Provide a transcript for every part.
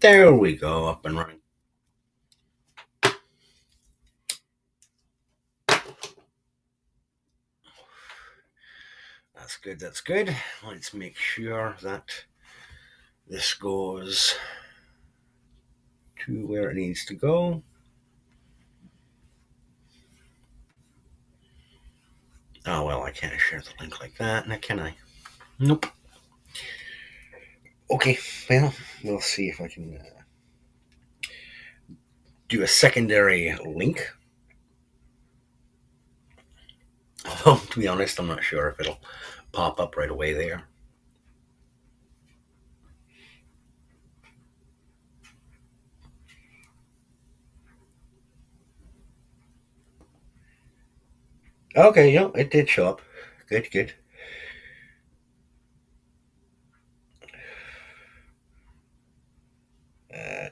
There we go, up and running. That's good, that's good. Let's make sure that this goes to where it needs to go. Oh, well, I can't share the link like that, now can I? Nope. Okay, well, we'll see if I can do a secondary link. Although, to be honest, I'm not sure if it'll pop up right away there. Okay, yeah, it did show up. Good, good. Uh,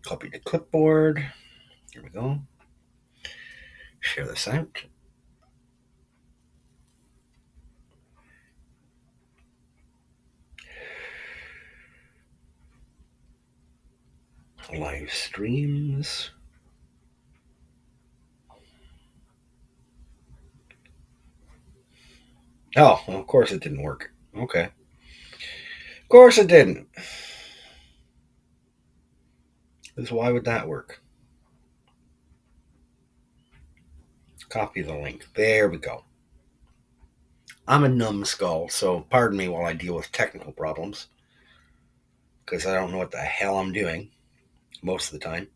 Copy the clipboard. Here we go. Share this out. Live streams. Oh, well, of course it didn't work. Okay. Of course it didn't. Because why would that work? Copy the link. There we go. I'm a numbskull, so pardon me while I deal with technical problems. Because I don't know what the hell I'm doing most of the time.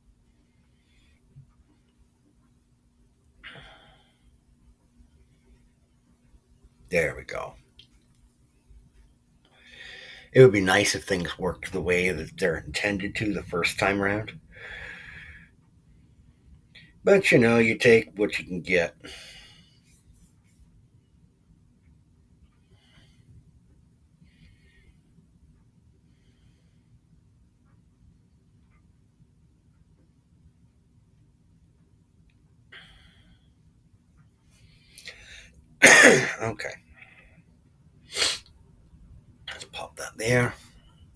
There we go. It would be nice if things worked the way that they're intended to the first time around. But you take what you can get. Okay. Let's pop that there.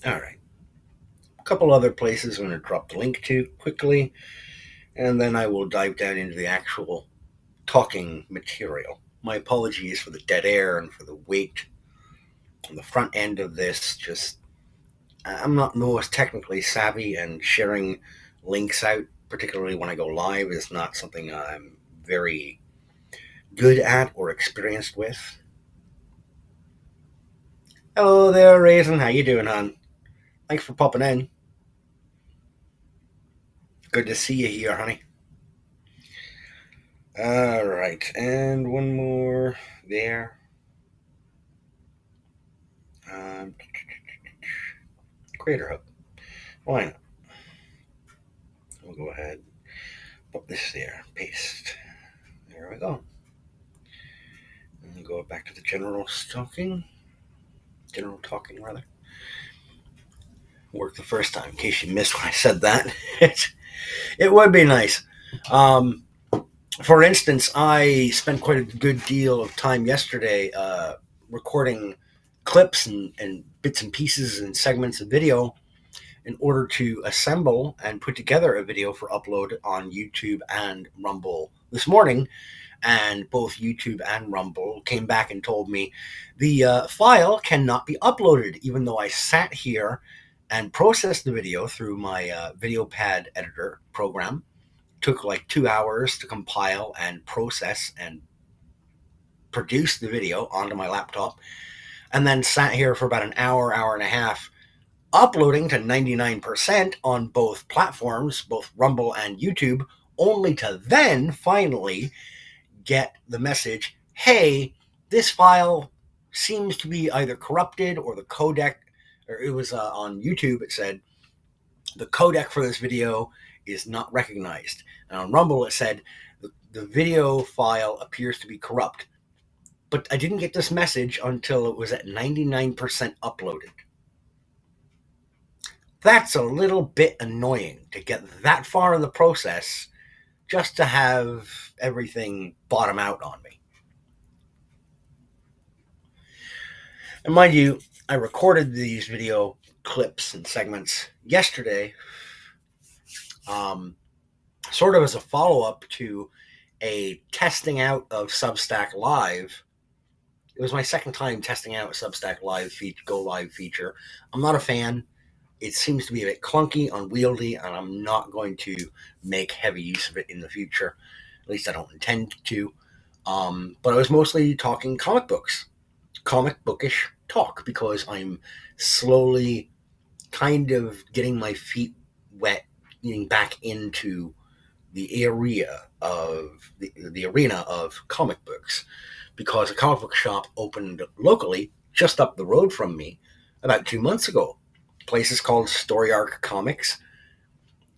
All right. A couple other places I'm going to drop the link to quickly, and then I will dive down into the actual talking material. My apologies for the dead air and for the weight on the front end of this. Just, I'm not most technically savvy, and sharing links out, particularly when I go live, is not something I'm very good at or experienced with. Hello there, Raisin. How you doing, hon? Thanks for popping in. Good to see you here, honey. All right, and one more there. Um, Creator Hub. Why not? We'll go ahead, put this there, paste. There we go. And go back to the general talking rather. Worked the first time, in case you missed when I said that. It would be nice. For instance, I spent quite a good deal of time yesterday recording clips and bits and pieces and segments of video in order to assemble and put together a video for upload on YouTube and Rumble this morning. And both YouTube and Rumble came back and told me the file cannot be uploaded, even though I sat here and processed the video through my video pad editor program. Took like 2 hours to compile and process and produce the video onto my laptop, and then sat here for about an hour and a half, uploading to 99% on both platforms, both Rumble and YouTube, only to then finally get the message, hey, this file seems to be either corrupted or the codec, or it was on YouTube, it said, the codec for this video is not recognized. And on Rumble, it said, the video file appears to be corrupt. But I didn't get this message until it was at 99% uploaded. That's a little bit annoying to get that far in the process just to have everything bottom out on me. And mind you, I recorded these video clips and segments yesterday, sort of as a follow-up to a testing out of Substack Live. It was my second time testing out a Substack Live Go Live feature. I'm not a fan. It seems to be a bit clunky, unwieldy, and I'm not going to make heavy use of it in the future. At least I don't intend to. But I was mostly talking comic books, comic bookish talk, because I'm slowly kind of getting my feet wet, getting back into the arena of comic books, because a comic book shop opened locally just up the road from me about 2 months ago. The place is called Story Arc Comics.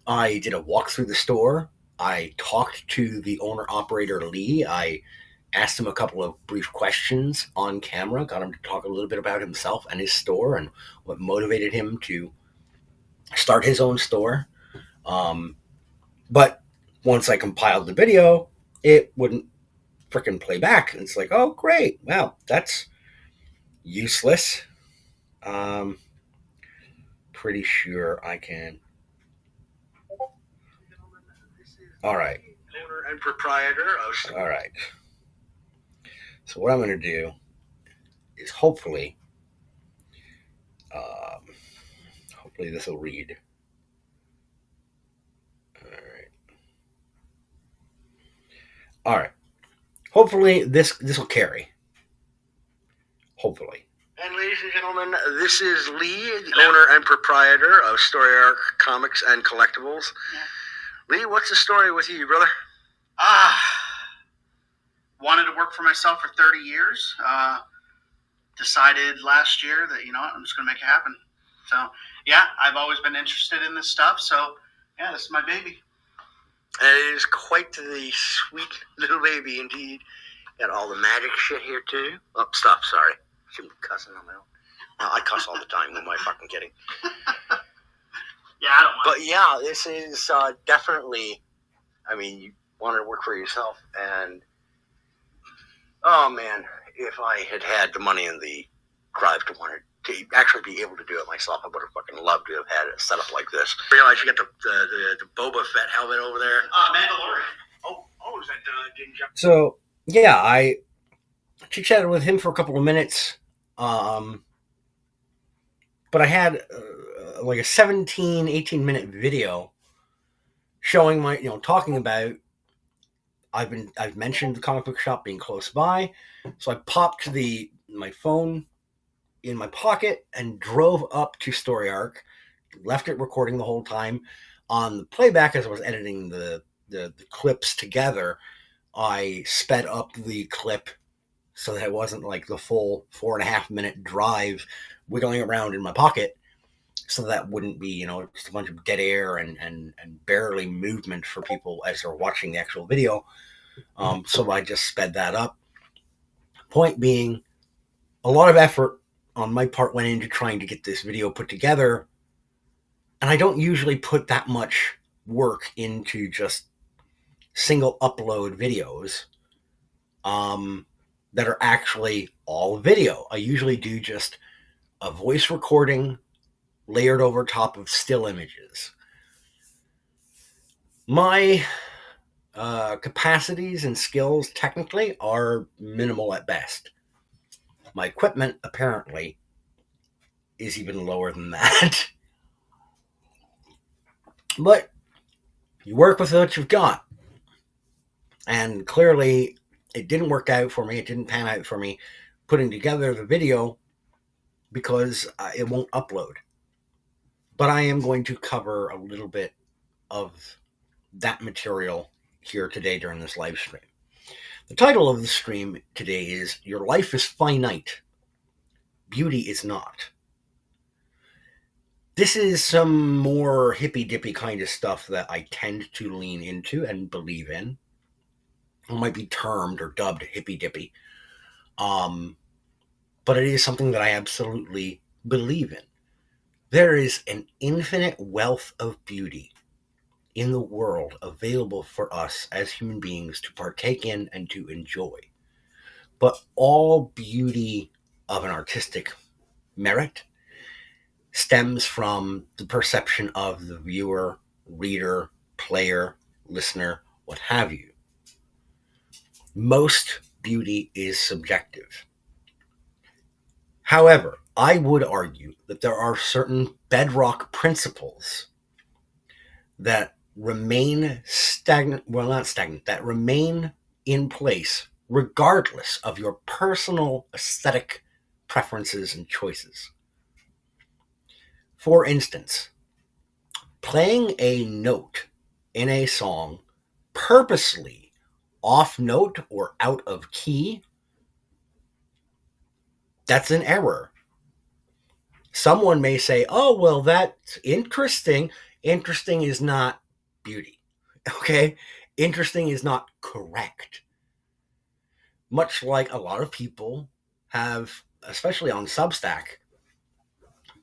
I did a walk through the store. I talked to the owner operator Lee. I asked him a couple of brief questions on camera, got him to talk a little bit about himself and his store and what motivated him to start his own store. But once I compiled the video, it wouldn't freaking play back. It's like, oh, great. Wow, that's useless. Pretty sure I can. All right. Owner and proprietor of. All right. So what I'm going to do is hopefully this will read. All right. Hopefully this will carry. Hopefully. And ladies and gentlemen, this is Lee, the owner and proprietor of Story Arc Comics and Collectibles. Yeah. Lee, what's the story with you, brother? Wanted to work for myself for 30 years. Decided last year that, I'm just going to make it happen. So, yeah, I've always been interested in this stuff. So, yeah, this is my baby. And it is quite the sweet little baby indeed. Got all the magic shit here, too. Oh, stop, sorry. Shouldn't be cussing on my own. No, I cuss all the time. Who am I fucking kidding? Yeah, I don't mind. But, yeah, this is definitely, you wanted to work for yourself. And, oh, man, if I had had the money and the drive to want to actually be able to do it myself, I would have fucking loved to have had a setup like this. I realize you got the Boba Fett helmet over there. Mandalorian. Oh, is that Din Djarin? So, yeah, I chit-chatted with him for a couple of minutes. But I had like a 17, 18-minute video showing my, talking about, I've mentioned the comic book shop being close by. So I popped my phone in my pocket and drove up to Story Arc, left it recording the whole time. On the playback, as I was editing the clips together, I sped up the clip so that it wasn't like the full 4.5-minute drive wiggling around in my pocket, so that wouldn't be, just a bunch of dead air and barely movement for people as they're watching the actual video. So I just sped that up. Point being, a lot of effort on my part went into trying to get this video put together, and I don't usually put that much work into just single upload videos that are actually all video. I usually do just a voice recording layered over top of still images. My capacities and skills technically are minimal at best. My equipment apparently is even lower than that. But you work with what you've got. And clearly it didn't work out for me. It didn't pan out for me putting together the video because it won't upload. But I am going to cover a little bit of that material here today during this live stream. The title of the stream today is Your Life is Finite. Beauty is not. This is some more hippy-dippy kind of stuff that I tend to lean into and believe in. It might be termed or dubbed hippy-dippy. But it is something that I absolutely believe in. There is an infinite wealth of beauty in the world available for us as human beings to partake in and to enjoy. But all beauty of an artistic merit stems from the perception of the viewer, reader, player, listener, what have you. Most beauty is subjective. However, I would argue that there are certain bedrock principles that remain stagnant, well, not stagnant, that remain in place regardless of your personal aesthetic preferences and choices. For instance, playing a note in a song purposely off note or out of key, that's an error. Someone may say, oh, well, that's interesting. Interesting is not beauty. Okay? Interesting is not correct. Much like a lot of people have, especially on Substack,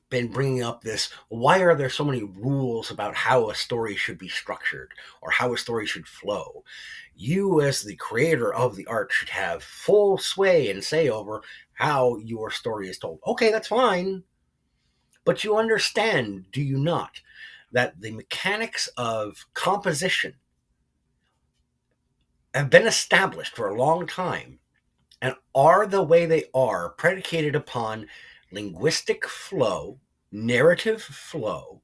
been bringing up this, why are there so many rules about how a story should be structured or how a story should flow? You, as the creator of the art, should have full sway and say over how your story is told. Okay, that's fine. But you understand, do you not, that the mechanics of composition have been established for a long time and are the way they are predicated upon linguistic flow, narrative flow,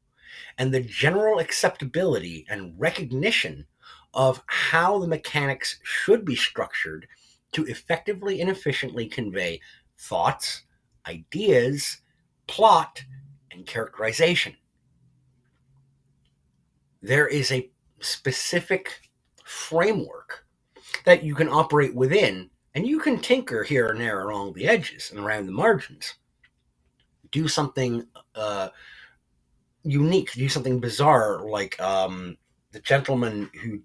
and the general acceptability and recognition of how the mechanics should be structured to effectively and efficiently convey thoughts, ideas, plot, and characterization. There is a specific framework that you can operate within, and you can tinker here and there along the edges and around the margins. Do something unique, do something bizarre, like the gentleman who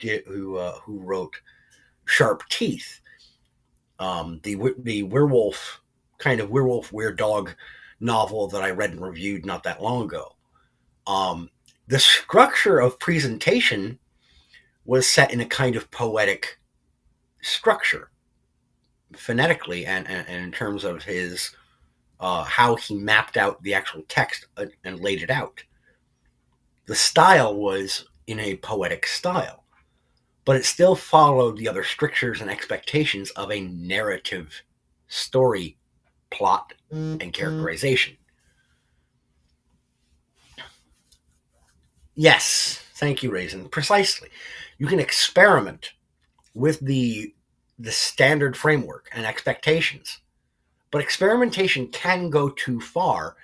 wrote Sharp Teeth, the werewolf weird dog novel that I read and reviewed not that long ago. The structure of presentation was set in a kind of poetic structure, phonetically and in terms of his how he mapped out the actual text and laid it out. The style was in a poetic style, but it still followed the other strictures and expectations of a narrative story, plot, and characterization. Yes, thank you, Raisin. Precisely. You can experiment with the standard framework and expectations, but experimentation can go too far,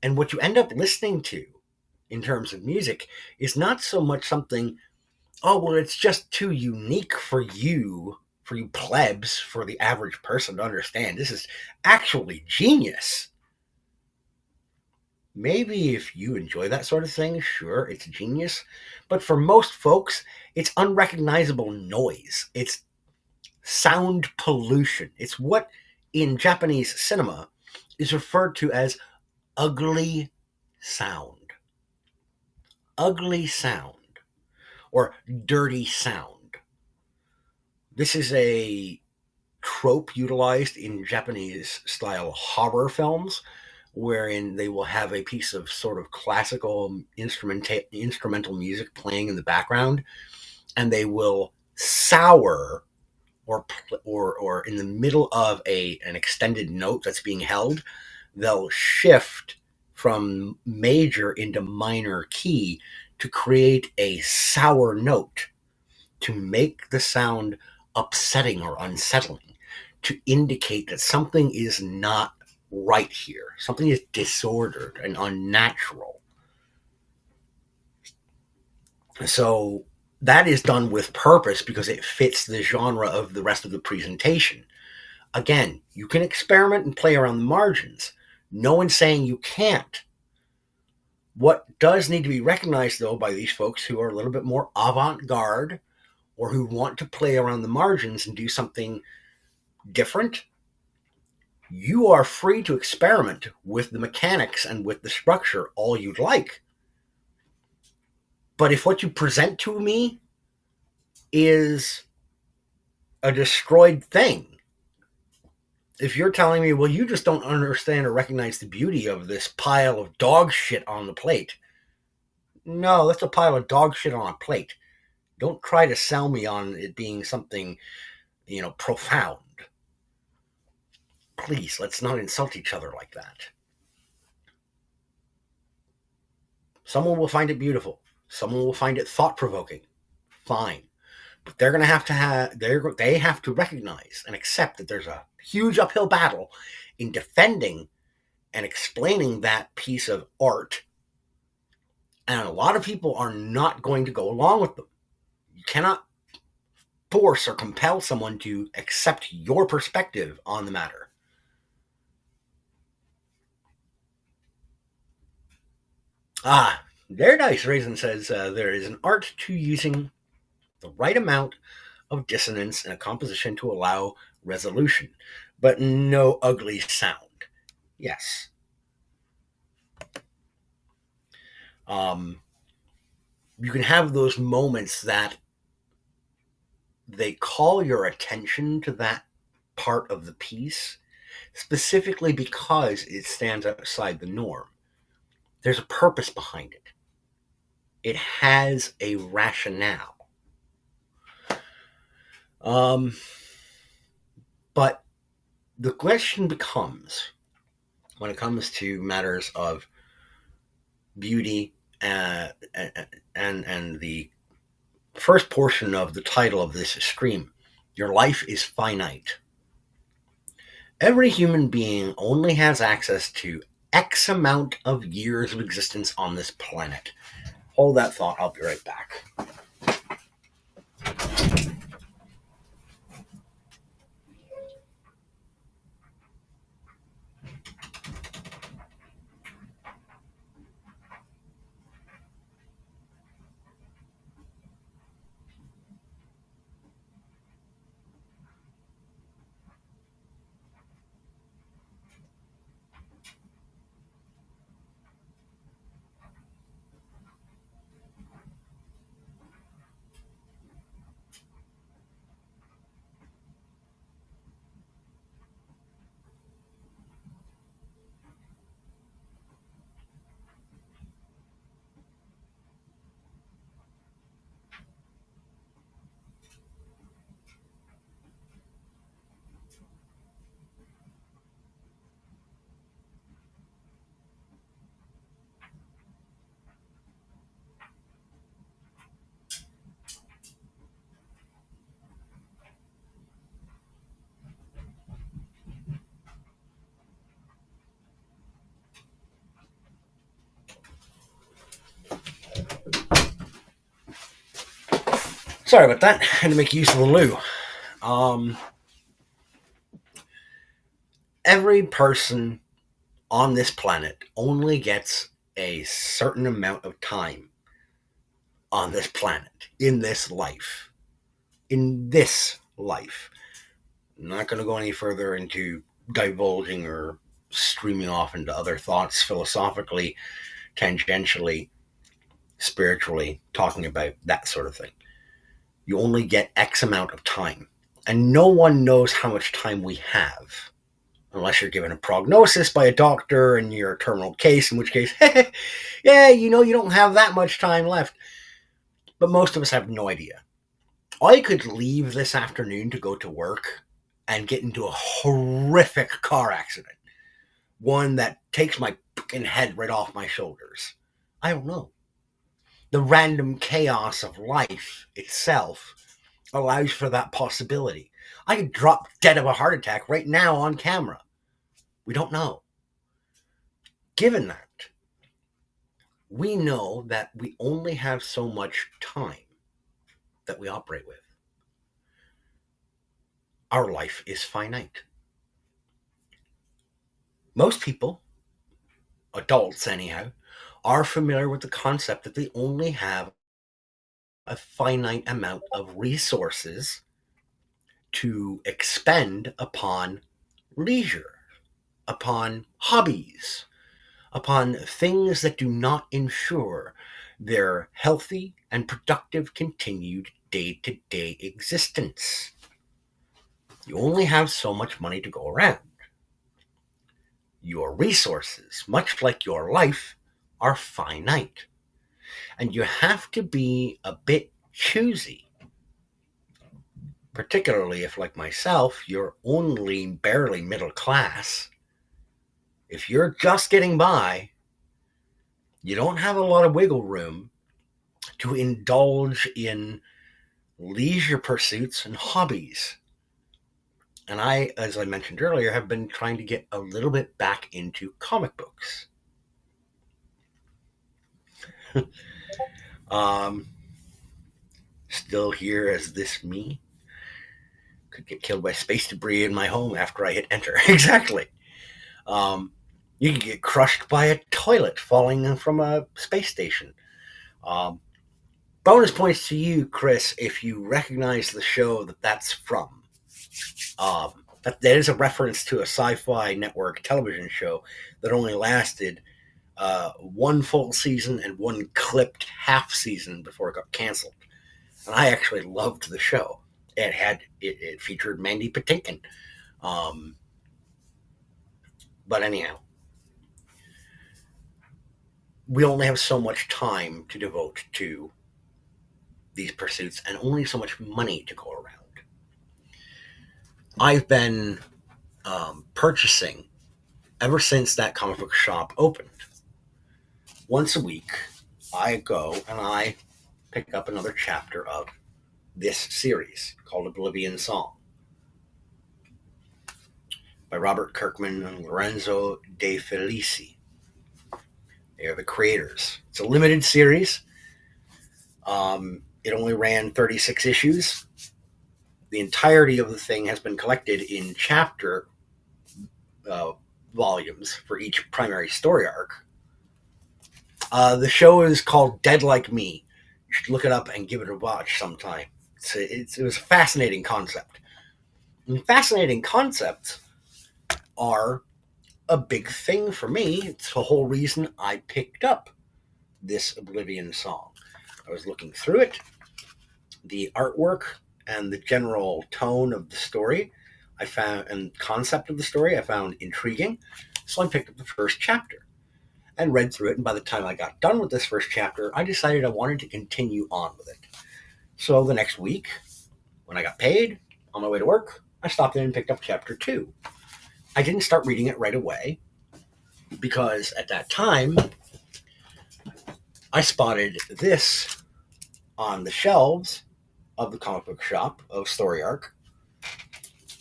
and what you end up listening to in terms of music is not so much something, oh, well, it's just too unique for you plebs, for the average person to understand. This is actually genius. Maybe if you enjoy that sort of thing, sure, it's genius. But for most folks, it's unrecognizable noise. It's sound pollution. It's what in Japanese cinema is referred to as ugly sound. Ugly sound or dirty sound. This is a trope utilized in Japanese style horror films, wherein they will have a piece of sort of classical instrumental music playing in the background, and they will sour or in the middle of an extended note that's being held, they'll shift from major into minor key to create a sour note to make the sound upsetting or unsettling, to indicate that something is not right here. Something is disordered and unnatural. So that is done with purpose because it fits the genre of the rest of the presentation. Again, you can experiment and play around the margins. No one's saying you can't. What does need to be recognized, though, by these folks who are a little bit more avant-garde or who want to play around the margins and do something different, you are free to experiment with the mechanics and with the structure all you'd like. But if what you present to me is a destroyed thing, If you're telling me, well, you just don't understand or recognize the beauty of this pile of dog shit on the plate. No, that's a pile of dog shit on a plate. Don't try to sell me on it being something, profound. Please, let's not insult each other like that. Someone will find it beautiful. Someone will find it thought provoking. Fine. But they're going to they have to recognize and accept that there's a huge uphill battle in defending and explaining that piece of art. And a lot of people are not going to go along with them. You cannot force or compel someone to accept your perspective on the matter. Very nice. Raisin says there is an art to using the right amount of dissonance in a composition to allow resolution, but no ugly sound. Yes. You can have those moments that they call your attention to that part of the piece specifically because it stands outside the norm. There's a purpose behind it. It has a rationale. But the question becomes, when it comes to matters of beauty and the first portion of the title of this stream, your life is finite. Every human being only has access to X amount of years of existence on this planet. Hold that thought. I'll be right back. Sorry about that. I had to make use of the loo. Every person on this planet only gets a certain amount of time on this planet, in this life. In this life. I'm not going to go any further into divulging or streaming off into other thoughts philosophically, tangentially, spiritually, talking about that sort of thing. You only get X amount of time. And no one knows how much time we have. Unless you're given a prognosis by a doctor and you're a terminal case, in which case, yeah, you don't have that much time left. But most of us have no idea. I could leave this afternoon to go to work and get into a horrific car accident. One that takes my fucking head right off my shoulders. I don't know. The random chaos of life itself allows for that possibility. I could drop dead of a heart attack right now on camera. We don't know. Given that, we know that we only have so much time that we operate with. Our life is finite. Most people, adults anyhow, are familiar with the concept that they only have a finite amount of resources to expend upon leisure, upon hobbies, upon things that do not ensure their healthy and productive continued day-to-day existence. You only have so much money to go around. Your resources, much like your life, are finite. And you have to be a bit choosy, particularly if, like myself, you're only barely middle class. If you're just getting by, you don't have a lot of wiggle room to indulge in leisure pursuits and hobbies. And I, as I mentioned earlier, have been trying to get a little bit back into comic books. um, Still here as this me. Could get killed by space debris in my home after I hit enter. Exactly. Um, you could get crushed by a toilet falling from a space station. Um, Bonus points to you, Chris, if you recognize the show that's from. That is a reference to a sci-fi network television show that only lasted one full season and one clipped half season before it got canceled. And I actually loved the show. It featured Mandy Patinkin. But anyhow, we only have so much time to devote to these pursuits and only so much money to go around. I've been purchasing ever since that comic book shop opened. Once a week, I go and I pick up another chapter of this series called Oblivion Song by Robert Kirkman and Lorenzo De Felici. They are the creators. It's a limited series. It only ran 36 issues. The entirety of the thing has been collected in chapter volumes for each primary story arc. The show is called Dead Like Me. You should look it up and give it a watch sometime. It was a fascinating concept. And fascinating concepts are a big thing for me. It's the whole reason I picked up this Oblivion Song. I was looking through it, the artwork and the general tone of the story I found, and concept of the story I found intriguing. So I picked up the first chapter and read through it. And by the time I got done with this first chapter, I decided I wanted to continue on with it. So the next week, when I got paid on my way to work, I stopped in and picked up chapter 2. I didn't start reading it right away because at that time, I spotted this on the shelves of the comic book shop of Story Arc.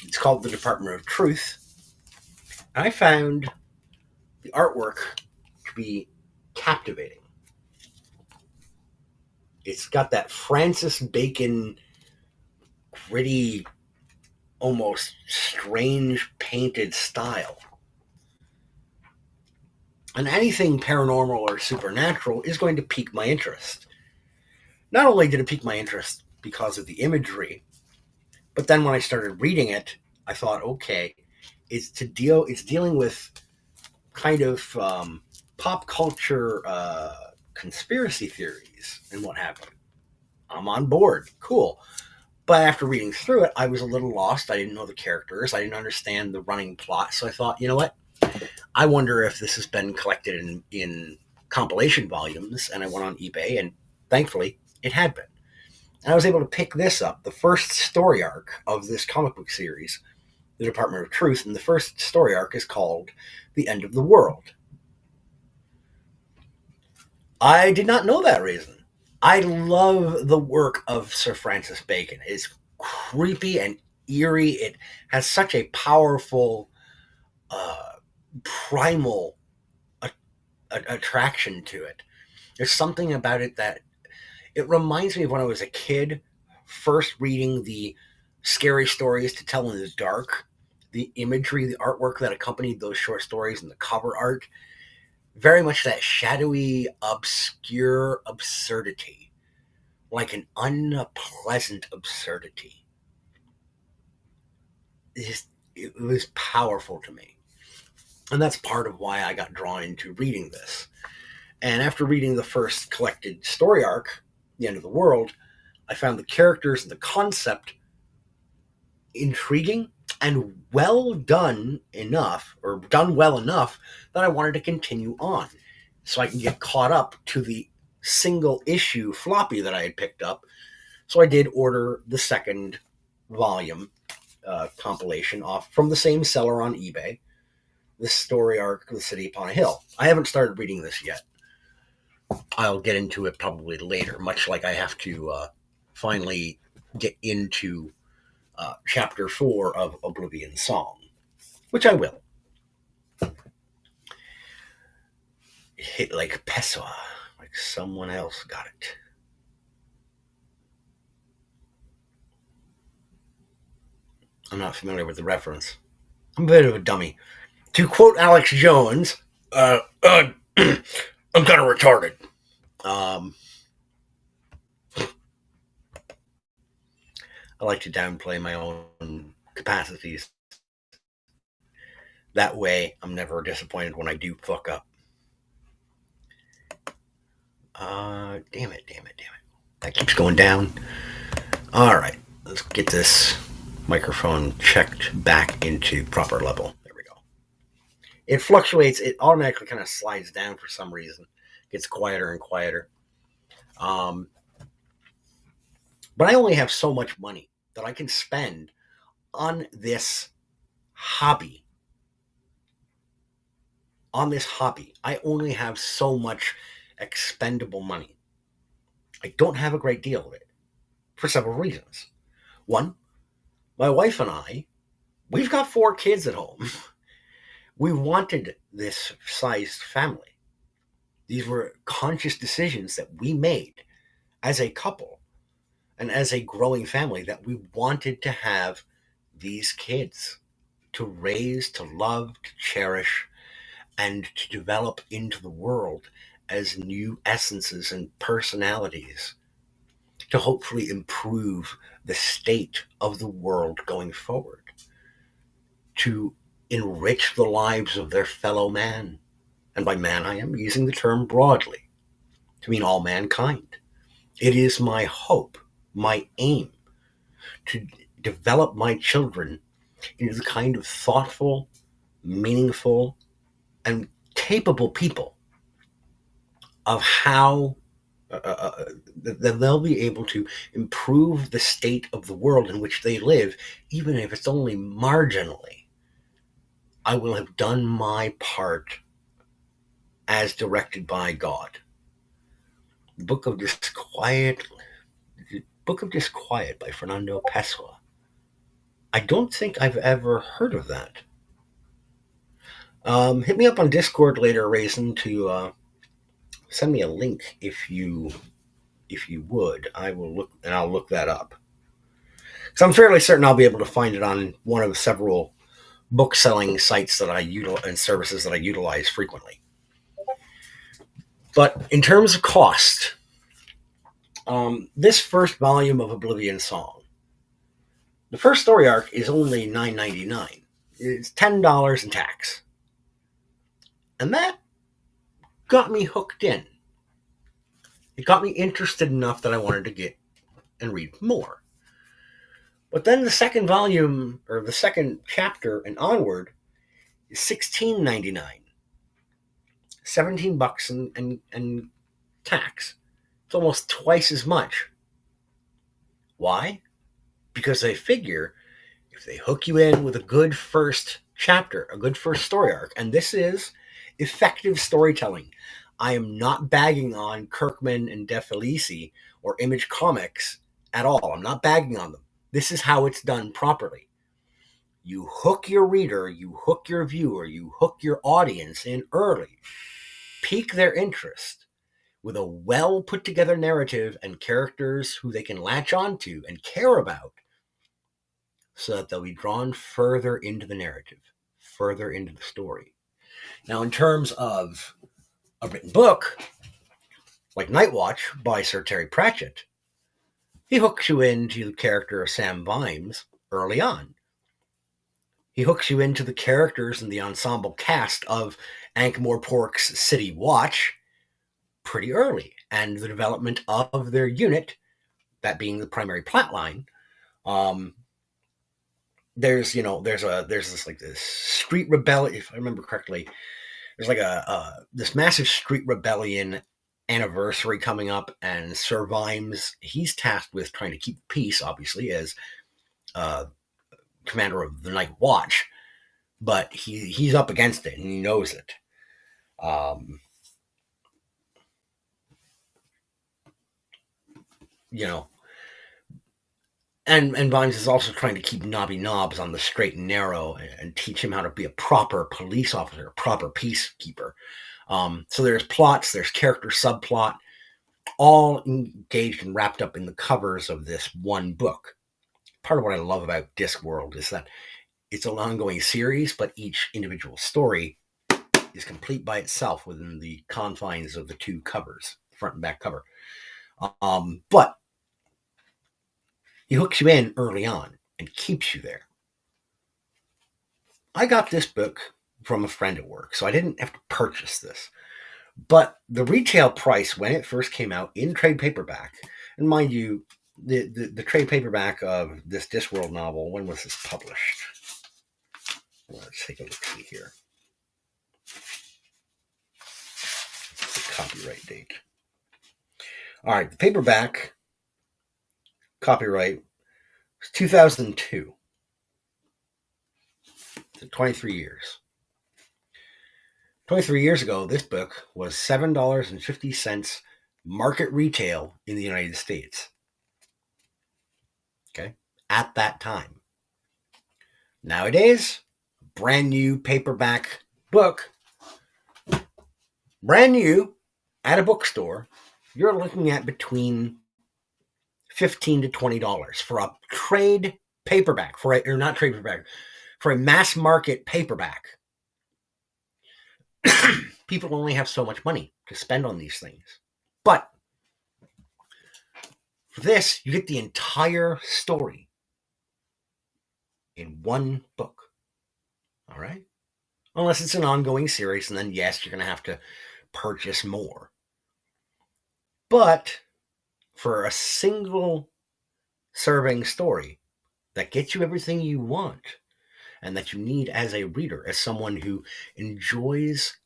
It's called The Department of Truth. And I found the artwork to be captivating. It's got that Francis Bacon, gritty, almost strange painted style. And anything paranormal or supernatural is going to pique my interest. Not only did it pique my interest because of the imagery, but then when I started reading it, I thought, okay, it's dealing with kind of pop culture conspiracy theories and what have you. I'm on board. Cool. But after reading through it, I was a little lost. I didn't know the characters. I didn't understand the running plot. So I thought, you know what? I wonder if this has been collected in compilation volumes. And I went on eBay, and thankfully, it had been. And I was able to pick this up, the first story arc of this comic book series, The Department of Truth. And the first story arc is called The End of the World. I did not know that reason. I love the work of Sir Francis Bacon. It's creepy and eerie. It has such a powerful, primal attraction to it. There's something about it that it reminds me of when I was a kid, first reading the scary stories to tell in the dark, the imagery, the artwork that accompanied those short stories and the cover art. Very much that shadowy, obscure absurdity, like an unpleasant absurdity. It was powerful to me. And that's part of why I got drawn into reading this. And after reading the first collected story arc, The End of the World, I found the characters and the concept intriguing. and well done enough, or done well enough, that I wanted to continue on so I can get caught up to the single issue floppy that I had picked up. So I did order the second volume compilation off from the same seller on eBay. This story arc, The City Upon a Hill. I haven't started reading this yet. I'll get into it probably later, much like I have to finally get into chapter 4 of Oblivion Song, which I will. Hit like Pessoa, like someone else got it. I'm not familiar with the reference. I'm a bit of a dummy. To quote Alex Jones, I'm kind of retarded. I like to downplay my own capacities. That way, I'm never disappointed when I do fuck up. Damn it. That keeps going down. Alright, let's get this microphone checked back into proper level. There we go. It fluctuates. It automatically kind of slides down for some reason. Gets quieter and quieter. But I only have so much money that I can spend on this hobby. I only have so much expendable money. I don't have a great deal of it for several reasons. One, my wife and I, we've got 4 kids at home. We wanted this sized family. These were conscious decisions that we made as a couple and as a growing family, that we wanted to have these kids to raise, to love, to cherish, and to develop into the world as new essences and personalities, to hopefully improve the state of the world going forward, to enrich the lives of their fellow man. And by man, I am using the term broadly to mean all mankind. It is my hope, my aim, to develop my children into the kind of thoughtful, meaningful, and capable people of how that they'll be able to improve the state of the world in which they live, even if it's only marginally. I will have done my part as directed by God. The Book of Disquiet by Fernando Pessoa. I don't think I've ever heard of that. Hit me up on Discord later, Raisin, to send me a link if you would. I'll look that up. So I'm fairly certain I'll be able to find it on one of several book selling sites that I utilize and services that I utilize frequently. But in terms of cost, this first volume of Oblivion Song, the first story arc is only $9.99. It's $10 in tax. And that got me hooked in. It got me interested enough that I wanted to get and read more. But then the second volume, or the second chapter and onward, is $16.99. $17 and tax. It's almost twice as much. Why? Because they figure if they hook you in with a good first chapter, a good first story arc, and this is effective storytelling. I am not bagging on Kirkman and De Felici or Image Comics at all. I'm not bagging on them. This is how it's done properly. You hook your reader, you hook your viewer, you hook your audience in early. Pique their interest with a well put together narrative and characters who they can latch onto and care about, so that they'll be drawn further into the narrative, further into the story. Now, in terms of a written book, like Night Watch by Sir Terry Pratchett, he hooks you into the character of Sam Vimes early on. He hooks you into the characters and the ensemble cast of Ankh-Morpork's City Watch pretty early, and the development of their unit, that being the primary plotline, there's this street rebellion, if I remember correctly. There's like a this massive street rebellion anniversary coming up, and Sir Vimes, he's tasked with trying to keep peace, obviously, as uh, commander of the Night Watch, but he's up against it and he knows it. Um, you know, and Vimes is also trying to keep Nobby Nobbs on the straight and narrow and teach him how to be a proper police officer, a proper peacekeeper. So there's plots, there's character subplot, all engaged and wrapped up in the covers of this one book. Part of what I love about Discworld is that it's an ongoing series, but each individual story is complete by itself within the confines of the two covers, front and back cover. But he hooks you in early on and keeps you there. I got this book from a friend at work, so I didn't have to purchase this. But the retail price when it first came out in trade paperback, and mind you, the trade paperback of this Discworld novel, when was this published? Let's take a look see here. The copyright date. All right, the paperback copyright was 2002. So 23 years. 23 years ago, this book was $7.50 market retail in the United States. Okay, at that time. Nowadays, brand new paperback book, brand new at a bookstore, you're looking at between $15 to $20 for a trade paperback, for a mass market paperback. People only have so much money to spend on these things. But for this, you get the entire story in one book. All right? Unless it's an ongoing series, and then yes, you're going to have to purchase more. But for a single serving story that gets you everything you want and that you need as a reader, as someone who enjoys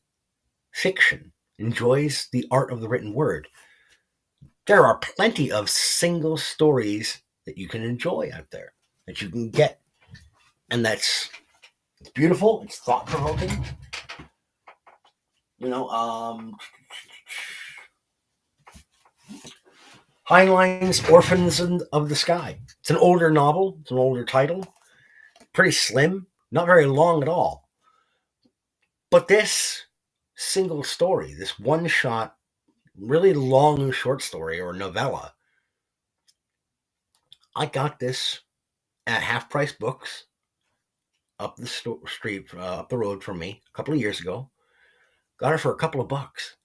fiction, enjoys the art of the written word, there are plenty of single stories that you can enjoy out there, that you can get. And it's beautiful, it's thought-provoking. Heinlein's Orphans of the Sky. It's an older novel, it's an older title, pretty slim, not very long at all. But this single story, this one-shot, really long short story or novella, I got this at Half Price Books up the street, up the road from me a couple of years ago. Got it for a couple of bucks,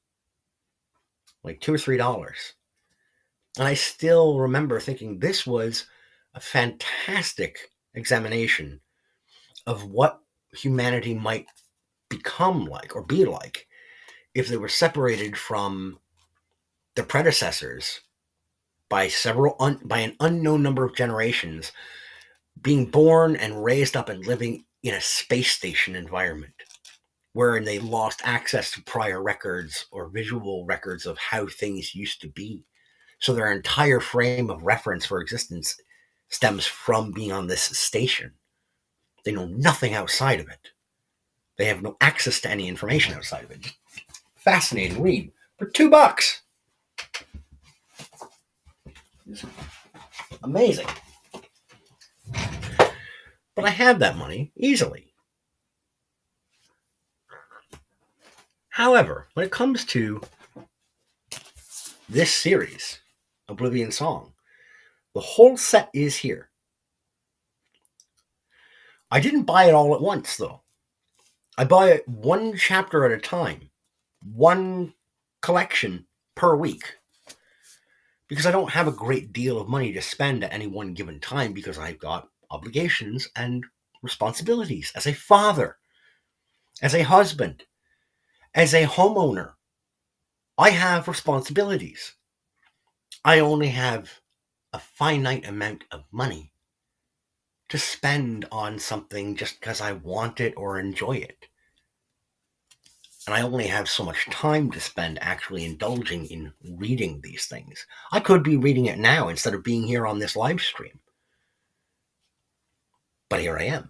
like $2 or $3. And I still remember thinking this was a fantastic examination of what humanity might become like or be like if they were separated from their predecessors by an unknown number of generations, being born and raised up and living in a space station environment wherein they lost access to prior records or visual records of how things used to be. So their entire frame of reference for existence stems from being on this station. They know nothing outside of it. They have no access to any information outside of it. Fascinating read for $2. It's amazing. But I have that money easily. However, when it comes to this series, Oblivion Song, the whole set is here. I didn't buy it all at once, though. I buy it one chapter at a time, one collection per week, because I don't have a great deal of money to spend at any one given time because I've got obligations and responsibilities as a father, as a husband, as a homeowner. I have responsibilities. I only have a finite amount of money to spend on something just because I want it or enjoy it. And I only have so much time to spend actually indulging in reading these things. I could be reading it now instead of being here on this live stream. But here I am.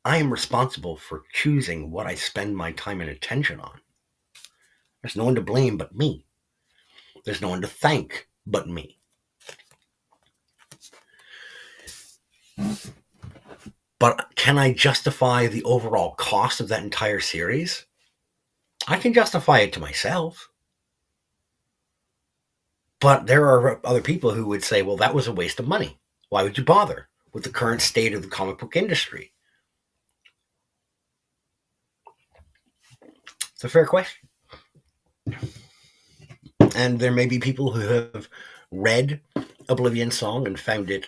I am responsible for choosing what I spend my time and attention on. There's no one to blame but me. There's no one to thank but me. But can I justify the overall cost of that entire series? I can justify it to myself. But there are other people who would say, well, that was a waste of money. Why would you bother with the current state of the comic book industry? It's a fair question. And there may be people who have read Oblivion Song and found it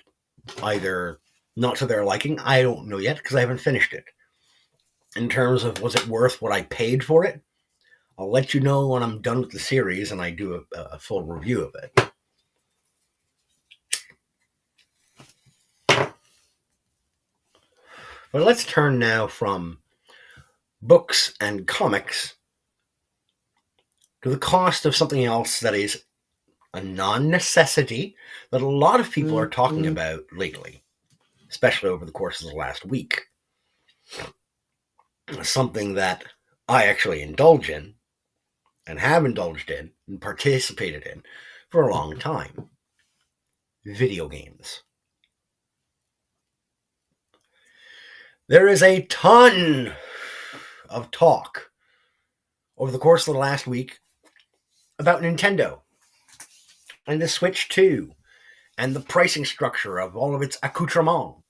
either not to their liking. I don't know yet because I haven't finished it. In terms of was it worth what I paid for it, I'll let you know when I'm done with the series and I do a full review of it. But let's turn now from books and comics to the cost of something else that is a non-necessity that a lot of people are talking about lately, especially over the course of the last week. Something that I actually indulge in and have indulged in and participated in for a long time. Video games. There is a ton of talk over the course of the last week about Nintendo and the Switch 2 and the pricing structure of all of its accoutrements,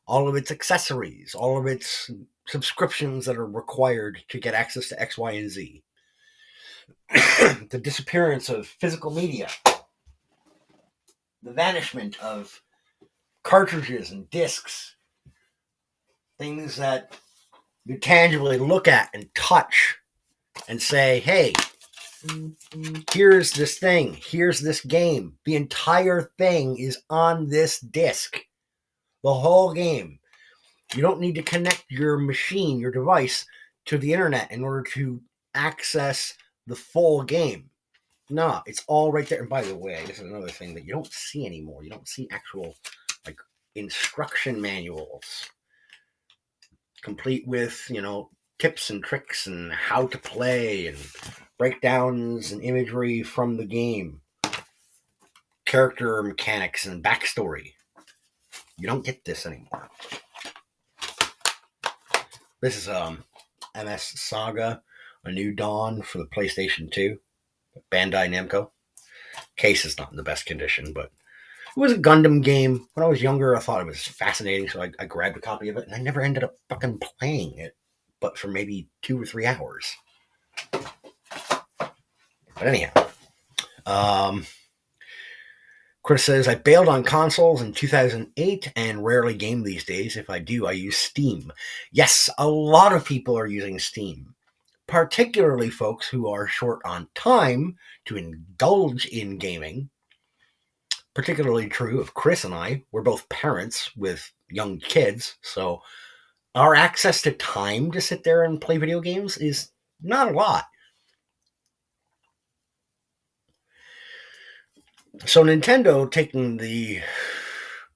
all of its accessories, all of its subscriptions that are required to get access to X, Y, and Z. The disappearance of physical media, the vanishment of cartridges and discs, things that you tangibly look at and touch and say, hey, here's this thing, here's this game. The entire thing is on this disc. The whole game. You don't need to connect your machine, your device, to the internet in order to access the full game. No, it's all right there. And by the way, this is another thing that you don't see anymore. You don't see actual instruction manuals complete with, tips and tricks and how to play and breakdowns and imagery from the game, character mechanics and backstory. You don't get this anymore. This is MS Saga, A New Dawn for the PlayStation 2, Bandai Namco. Case is not in the best condition, but it was a Gundam game. When I was younger, I thought it was fascinating, so I grabbed a copy of it, and I never ended up fucking playing it, but for maybe 2 or 3 hours. But anyhow, Chris says, I bailed on consoles in 2008 and rarely game these days. If I do, I use Steam. Yes, a lot of people are using Steam, particularly folks who are short on time to indulge in gaming. Particularly true of Chris and I. We're both parents with young kids, so our access to time to sit there and play video games is not a lot. So Nintendo taking the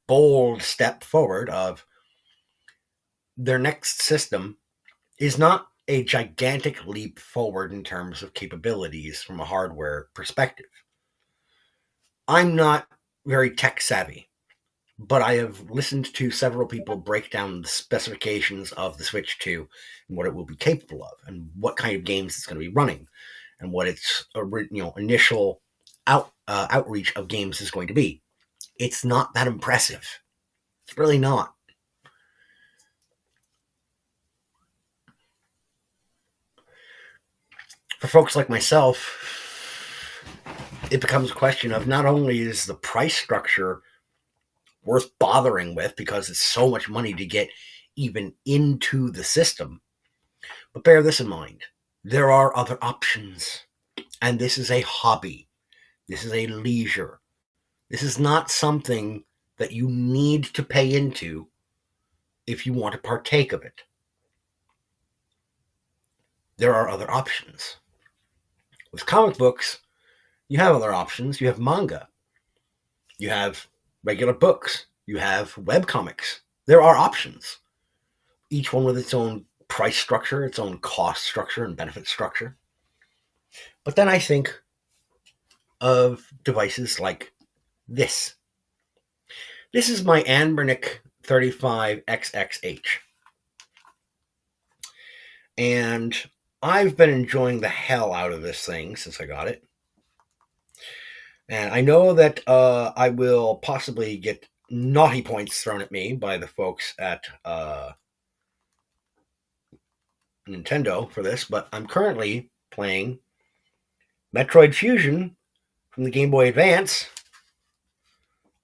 bold step forward of their next system is not a gigantic leap forward in terms of capabilities from a hardware perspective. I'm not very tech savvy, but I have listened to several people break down the specifications of the Switch 2 and what it will be capable of and what kind of games it's going to be running and what its initial outreach of games is going to be. It's not that impressive. It's really not. For folks like myself, it becomes a question of not only is the price structure worth bothering with because it's so much money to get even into the system, but bear this in mind. There are other options, and this is a hobby. This is a leisure. This is not something that you need to pay into if you want to partake of it. There are other options. With comic books, you have other options. You have manga. You have regular books. You have webcomics. There are options, each one with its own price structure, its own cost structure and benefit structure. But then I think of devices like this. This is my Anbernic 35XXH. And I've been enjoying the hell out of this thing since I got it. And I know that I will possibly get naughty points thrown at me by the folks at Nintendo for this, but I'm currently playing Metroid Fusion from the Game Boy Advance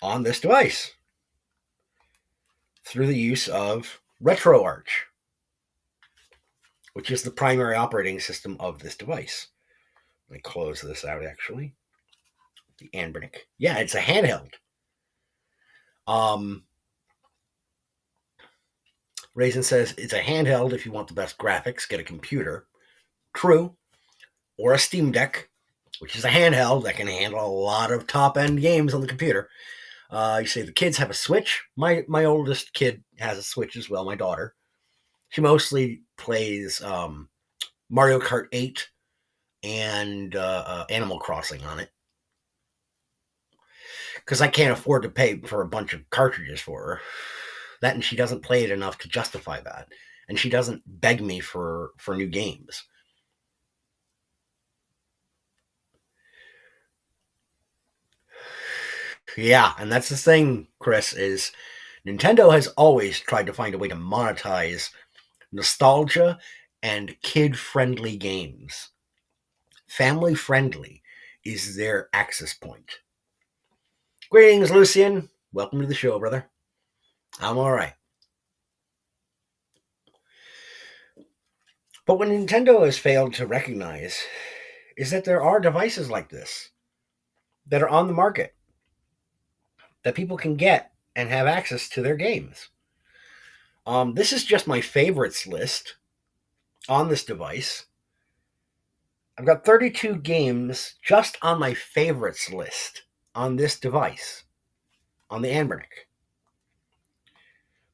on this device through the use of RetroArch, which is the primary operating system of this device. Let me close this out, actually. The Anbernic. Yeah, it's a handheld. Raisin says it's a handheld if you want the best graphics, get a computer. True. Or a Steam Deck, which is a handheld that can handle a lot of top-end games on the computer. You say the kids have a Switch. My oldest kid has a Switch as well, my daughter. She mostly plays Mario Kart 8 and Animal Crossing on it. Because I can't afford to pay for a bunch of cartridges for her. That, and she doesn't play it enough to justify that. And she doesn't beg me for new games. Yeah, and that's the thing, Chris, is Nintendo has always tried to find a way to monetize nostalgia and kid-friendly games. Family-friendly is their access point. Greetings, Lucian. Welcome to the show, brother. I'm all right. But what Nintendo has failed to recognize is that there are devices like this that are on the market that people can get and have access to their games. This is just my favorites list on this device. I've got 32 games just on my favorites list on this device, on the Anbernic.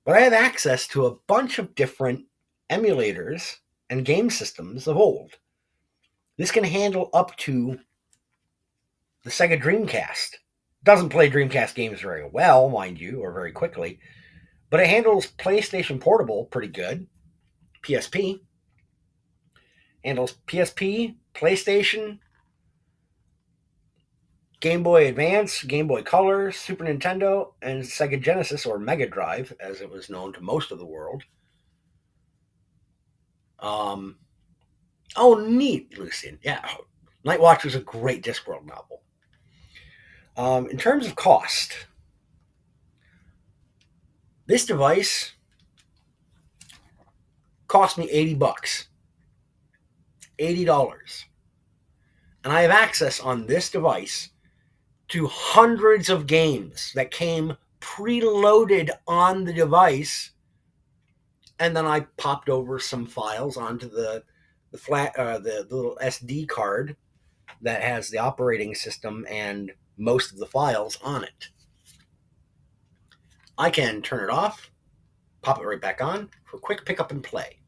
But I have access to a bunch of different emulators and game systems of old. This can handle up to the Sega Dreamcast. Doesn't play Dreamcast games very well, mind you, or very quickly, but it handles PlayStation Portable pretty good. PSP. Handles PSP, PlayStation, Game Boy Advance, Game Boy Color, Super Nintendo, and Sega Genesis, or Mega Drive, as it was known to most of the world. Oh, neat, Lucian. Yeah, Night Watch was a great Discworld novel. In terms of cost, this device cost me $80. $80. And I have access on this device to hundreds of games that came preloaded on the device, and then I popped over some files onto the little SD card that has the operating system and most of the files on it. I can turn it off, pop it right back on for quick pick up and play.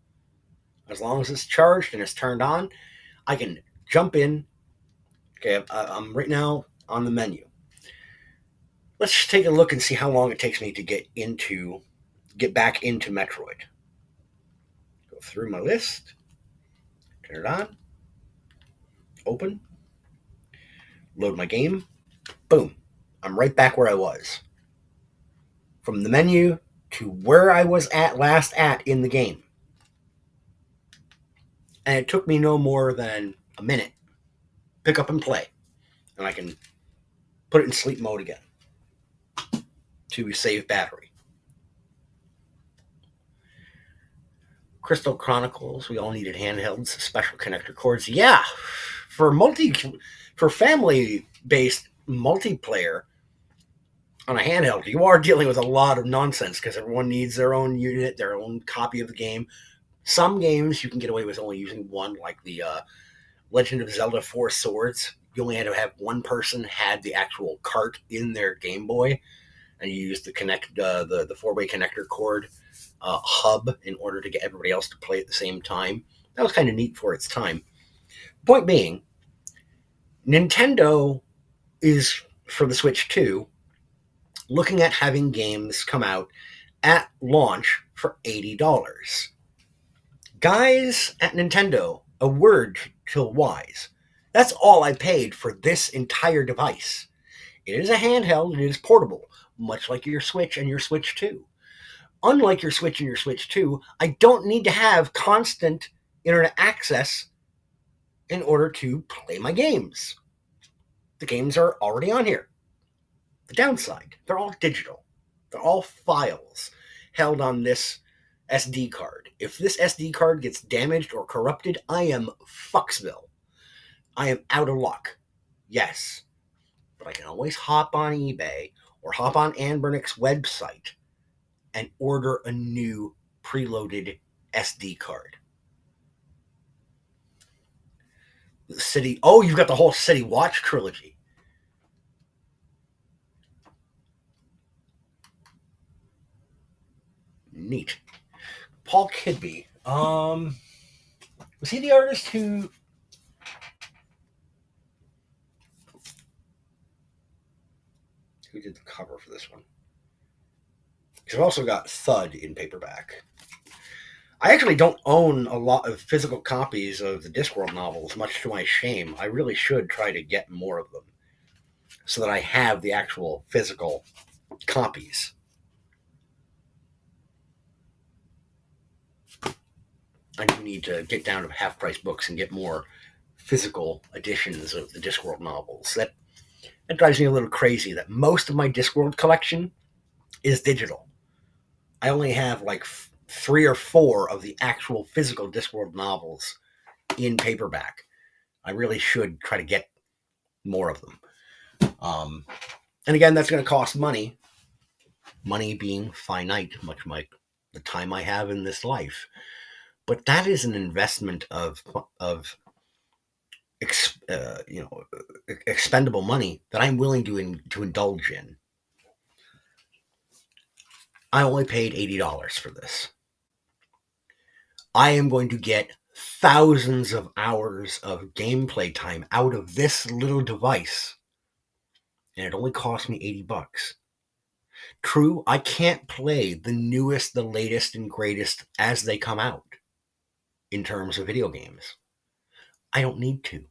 As long as it's charged and it's turned on, I can jump in. Okay, I'm right now on the menu. Let's just take a look and see how long it takes me to get back into Metroid. Go through my list, turn it on, open, load my game, boom. I'm right back where I was. From the menu to where I was last in the game. And it took me no more than a minute. Pick up and play. And I can put it in sleep mode again to save battery. Crystal Chronicles, we all needed handhelds, special connector cords. Yeah, for family-based multiplayer, On a handheld, you are dealing with a lot of nonsense because everyone needs their own unit, their own copy of the game. Some games you can get away with only using one, like the Legend of Zelda Four Swords. You only had to have one person had the actual cart in their Game Boy, and you used the 4-way connector cord hub in order to get everybody else to play at the same time. That was kind of neat for its time. Point being, Nintendo is, for the Switch 2, looking at having games come out at launch for $80. Guys at Nintendo, a word to wise. That's all I paid for this entire device. It is a handheld and it is portable, much like your Switch and your Switch 2. Unlike your Switch and your Switch 2, I don't need to have constant internet access in order to play my games. The games are already on here. The downside, they're all digital. They're all files held on this SD card. If this SD card gets damaged or corrupted, I am fucksville. I am out of luck. Yes. But I can always hop on eBay or hop on Anbernick's website and order a new preloaded SD card. The City. Oh, you've got the whole City Watch trilogy. Neat. Paul Kidby. Was he the artist who did the cover for this one? Because I've also got Thud in paperback. I actually don't own a lot of physical copies of the Discworld novels, much to my shame. I really should try to get more of them so that I have the actual physical copies. I do need to get down to half-price books and get more physical editions of the Discworld novels. That drives me a little crazy that most of my Discworld collection is digital. I only have like 3 or 4 of the actual physical Discworld novels in paperback. I really should try to get more of them. And again, that's going to cost money. Money being finite, much like the time I have in this life. But that is an investment of expendable money that I'm willing to indulge in. I only paid $80 for this. I am going to get thousands of hours of gameplay time out of this little device, and it only cost me $80. True, I can't play the newest, the latest, and greatest as they come out in terms of video games. I don't need to,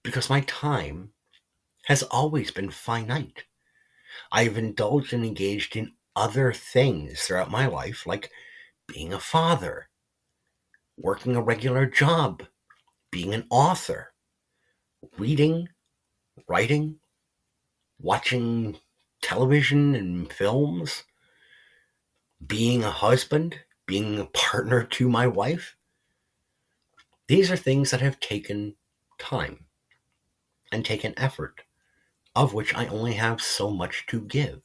because my time has always been finite. I've indulged and engaged in other things throughout my life, like being a father, working a regular job, being an author, reading, writing, watching television and films, being a husband, being a partner to my wife. These are things that have taken time and taken effort, of which I only have so much to give.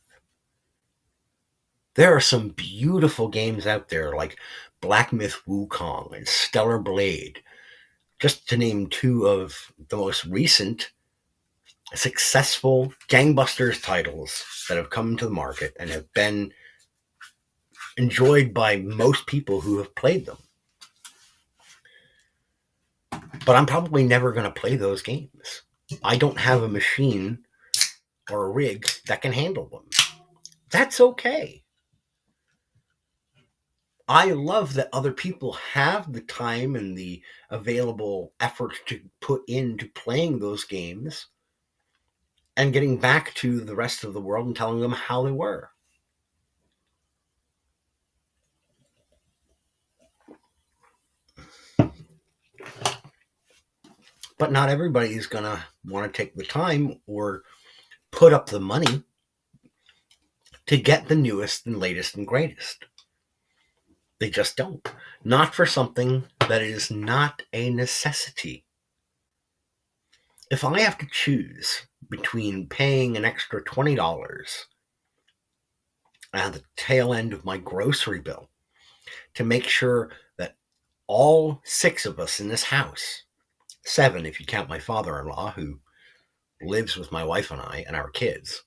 There are some beautiful games out there like Black Myth Wukong and Stellar Blade, just to name 2 of the most recent successful gangbusters titles that have come to the market and have been enjoyed by most people who have played them. But I'm probably never going to play those games. I don't have a machine or a rig that can handle them. That's okay. I love that other people have the time and the available effort to put into playing those games and getting back to the rest of the world and telling them how they were. But not everybody is going to want to take the time or put up the money to get the newest and latest and greatest. They just don't. Not for something that is not a necessity. If I have to choose between paying an extra $20 at the tail end of my grocery bill to make sure that all 6 of us in this house, 7 if you count my father-in-law who lives with my wife and I and our kids,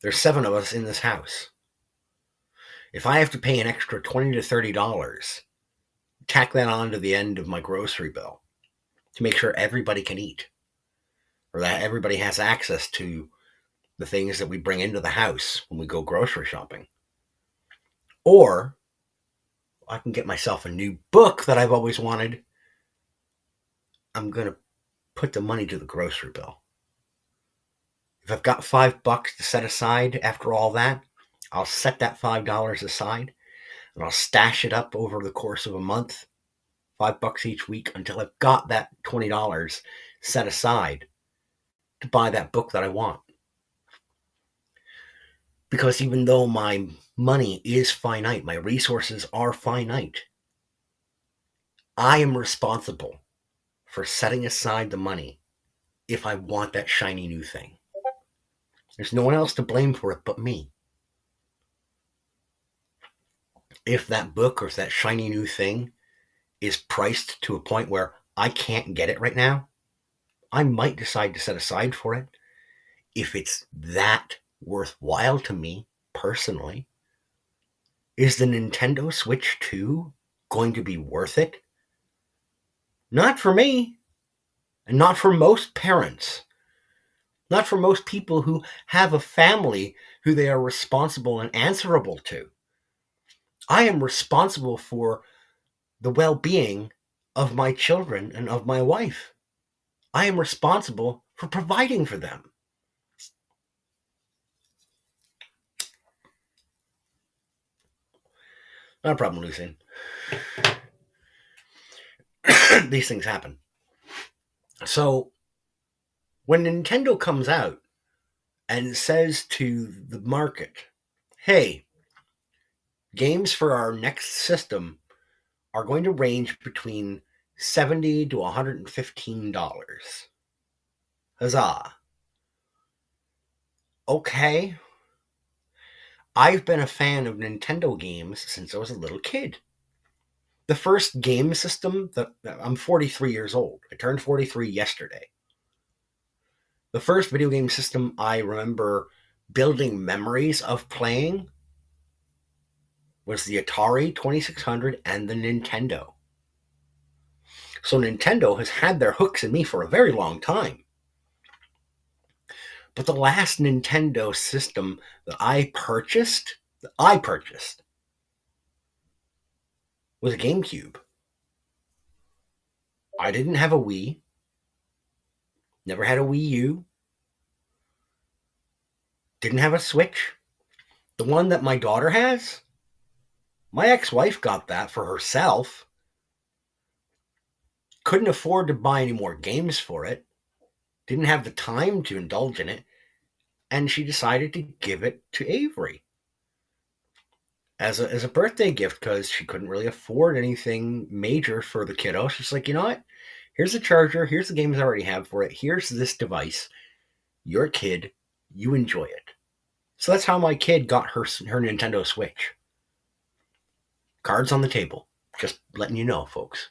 there's 7 of us in this house. If I have to pay an extra $20 to $30, tack that on to the end of my grocery bill to make sure everybody can eat or that everybody has access to the things that we bring into the house when we go grocery shopping. Or I can get myself a new book that I've always wanted. I'm going to put the money to the grocery bill. If I've got $5 to set aside after all that, I'll set that $5 aside and I'll stash it up over the course of a month, $5 each week until I've got that $20 set aside to buy that book that I want. Because even though my money is finite, my resources are finite, I am responsible for setting aside the money if I want that shiny new thing. There's no one else to blame for it but me. If that book or if that shiny new thing is priced to a point where I can't get it right now, I might decide to set aside for it. If it's that worthwhile to me personally, is the Nintendo Switch 2 going to be worth it? Not for me, and not for most parents, not for most people who have a family who they are responsible and answerable to. I am responsible for the well-being of my children and of my wife. I am responsible for providing for them. Not a problem, Lucian. These things happen. So when Nintendo comes out and says to the market, hey, games for our next system are going to range between $70 to $115. Huzzah. Okay. I've been a fan of Nintendo games since I was a little kid. The first game system that I'm 43 years old. I turned 43 yesterday. The first video game system I remember building memories of playing was the Atari 2600 and the Nintendo. So Nintendo has had their hooks in me for a very long time. But the last Nintendo system that I purchased was a GameCube. I didn't have a Wii. Never had a Wii U. Didn't have a Switch. The one that my daughter has, my ex-wife got that for herself. Couldn't afford to buy any more games for it. Didn't have the time to indulge in it. And she decided to give it to Avery as a birthday gift because she couldn't really afford anything major for the kiddo. She's like, you know what? Here's the charger. Here's the games I already have for it. Here's this device. Your kid, you enjoy it. So that's how my kid got her Nintendo Switch. Cards on the table. Just letting you know, folks.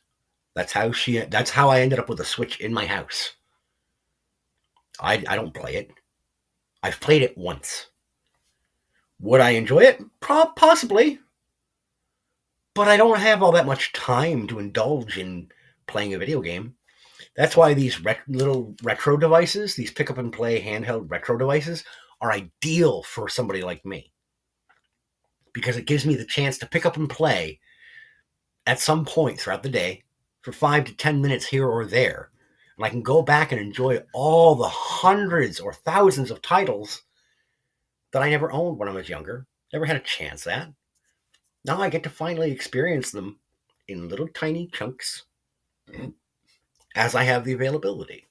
That's how I ended up with a Switch in my house. I don't play it. I've played it once. Would I enjoy it? Possibly. But I don't have all that much time to indulge in playing a video game. That's why these little retro devices, these pick up and play handheld retro devices, are ideal for somebody like me. Because it gives me the chance to pick up and play at some point throughout the day for 5 to 10 minutes here or there. And I can go back and enjoy all the hundreds or thousands of titles that I never owned when I was younger. Never had a chance at. Now I get to finally experience them in little tiny chunks as I have the availability.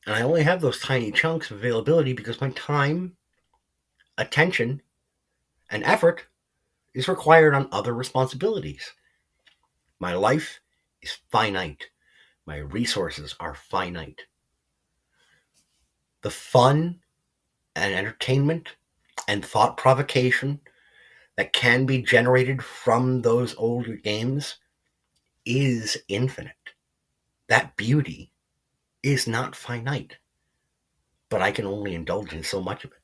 And I only have those tiny chunks of availability because my time, attention, and effort is required on other responsibilities. My life is finite. My resources are finite. the fun and entertainment and thought provocation that can be generated from those older games is infinite. That beauty is not finite, but I can only indulge in so much of it.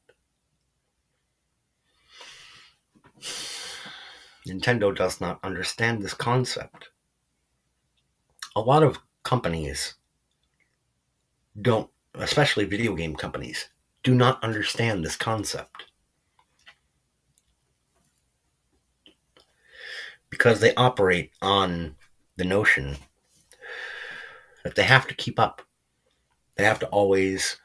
Nintendo does not understand this concept. A lot of companies don't, especially video game companies, do not understand this concept because they operate on the notion that they have to keep up. They have to always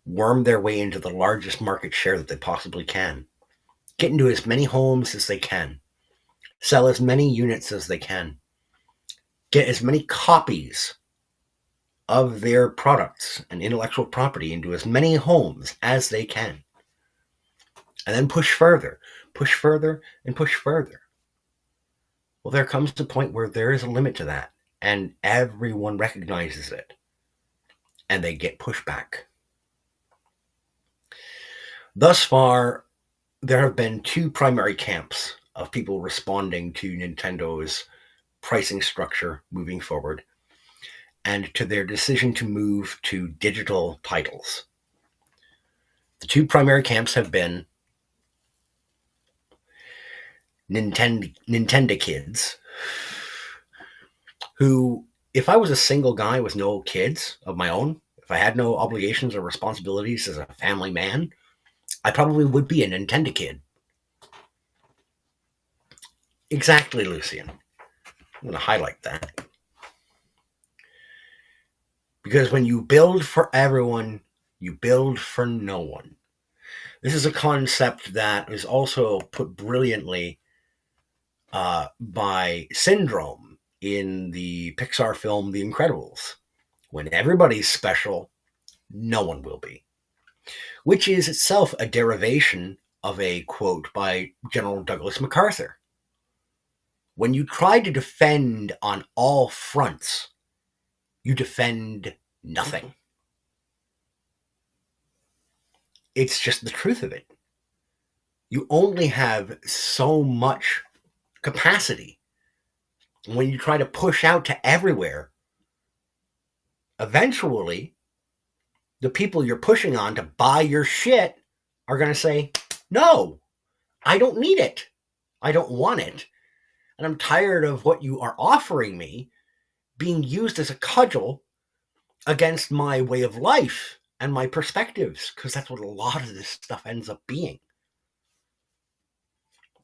worm their way into the largest market share that they possibly can, get into as many homes as they can, sell as many units as they can, get as many copies of their products and intellectual property into as many homes as they can, and then push further, and push further. Well, there comes a point where there is a limit to that, and everyone recognizes it, and they get pushback. Thus far, there have been two primary camps of people responding to Nintendo's pricing structure moving forward and to their decision to move to digital titles. The two primary camps have been Nintendo kids who, if I was a single guy with no kids of my own, if I had no obligations or responsibilities as a family man, I probably would be a Nintendo kid. Exactly, Lucian. I'm going to highlight that. Because when you build for everyone, you build for no one. This is a concept that is also put brilliantly by Syndrome in the Pixar film The Incredibles. When everybody's special, no one will be. Which is itself a derivation of a quote by General Douglas MacArthur. When you try to defend on all fronts, you defend nothing. It's just the truth of it. You only have so much capacity. When you try to push out to everywhere, eventually, the people you're pushing on to buy your shit are going to say, no, I don't need it. I don't want it. And I'm tired of what you are offering me being used as a cudgel against my way of life and my perspectives, because that's what a lot of this stuff ends up being.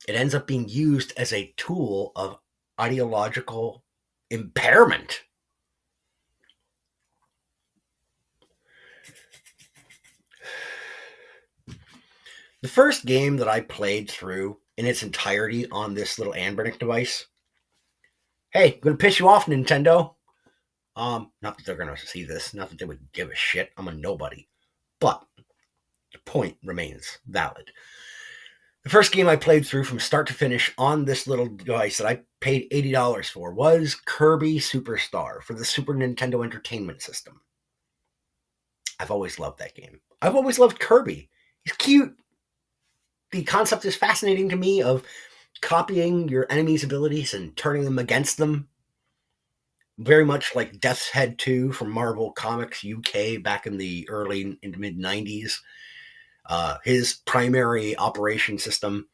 It ends up being used as a tool of ideological impairment. The first game that I played through in its entirety on this little Anbernic device. Hey, I'm going to piss you off, Nintendo. Not that they're going to see this. Not that they would give a shit. I'm a nobody. But the point remains valid. The first game I played through from start to finish on this little device that I paid $80 for was Kirby Superstar for the Super Nintendo Entertainment System. I've always loved that game. I've always loved Kirby. He's cute. The concept is fascinating to me of copying your enemy's abilities and turning them against them. Very much like Death's Head 2 from Marvel Comics UK back in the early and mid-90s. His primary operation system,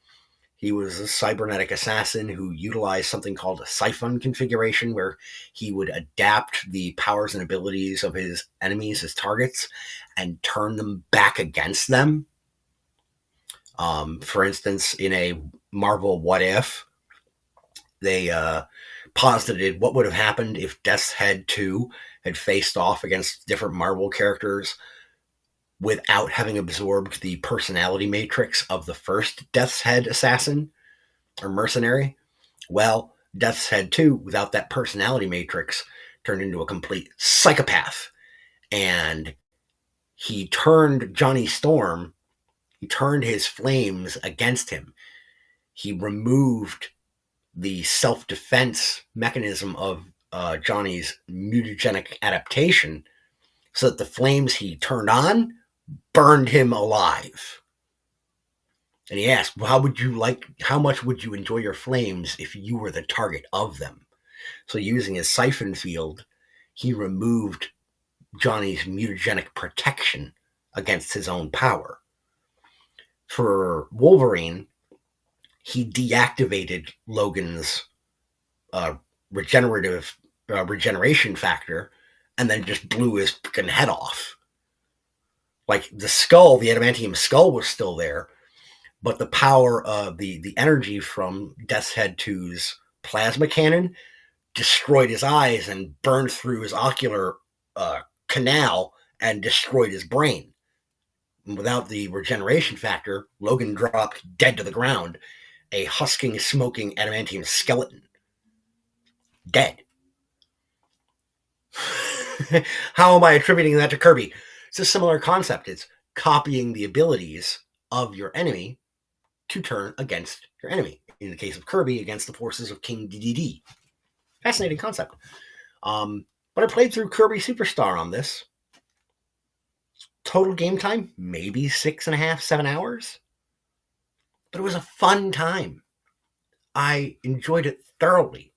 he was a cybernetic assassin who utilized something called a siphon configuration, where he would adapt the powers and abilities of his enemies, his targets, and turn them back against them. For instance, in a Marvel What If, they posited what would have happened if Death's Head 2 had faced off against different Marvel characters without having absorbed the personality matrix of the first Death's Head assassin or mercenary. Well, Death's Head 2, without that personality matrix, turned into a complete psychopath. And he turned Johnny Storm, he turned his flames against him. He removed the self-defense mechanism of Johnny's mutagenic adaptation so that the flames he turned on burned him alive. And he asked, well, how much would you enjoy your flames if you were the target of them? So using his siphon field, he removed Johnny's mutagenic protection against his own power. For Wolverine, he deactivated Logan's regeneration factor and then just blew his freaking head off. Like the skull, the adamantium skull was still there, but the power of the energy from Death's Head 2's plasma cannon destroyed his eyes and burned through his ocular canal and destroyed his brain. And without the regeneration factor, Logan dropped dead to the ground, a husking, smoking adamantium skeleton. Dead. How am I attributing that to Kirby? It's a similar concept. It's copying the abilities of your enemy to turn against your enemy. In the case of Kirby, against the forces of King Dedede. Fascinating concept. But I played through Kirby Superstar on this. Total game time, maybe 6.5, 7 hours. But it was a fun time. I enjoyed it thoroughly.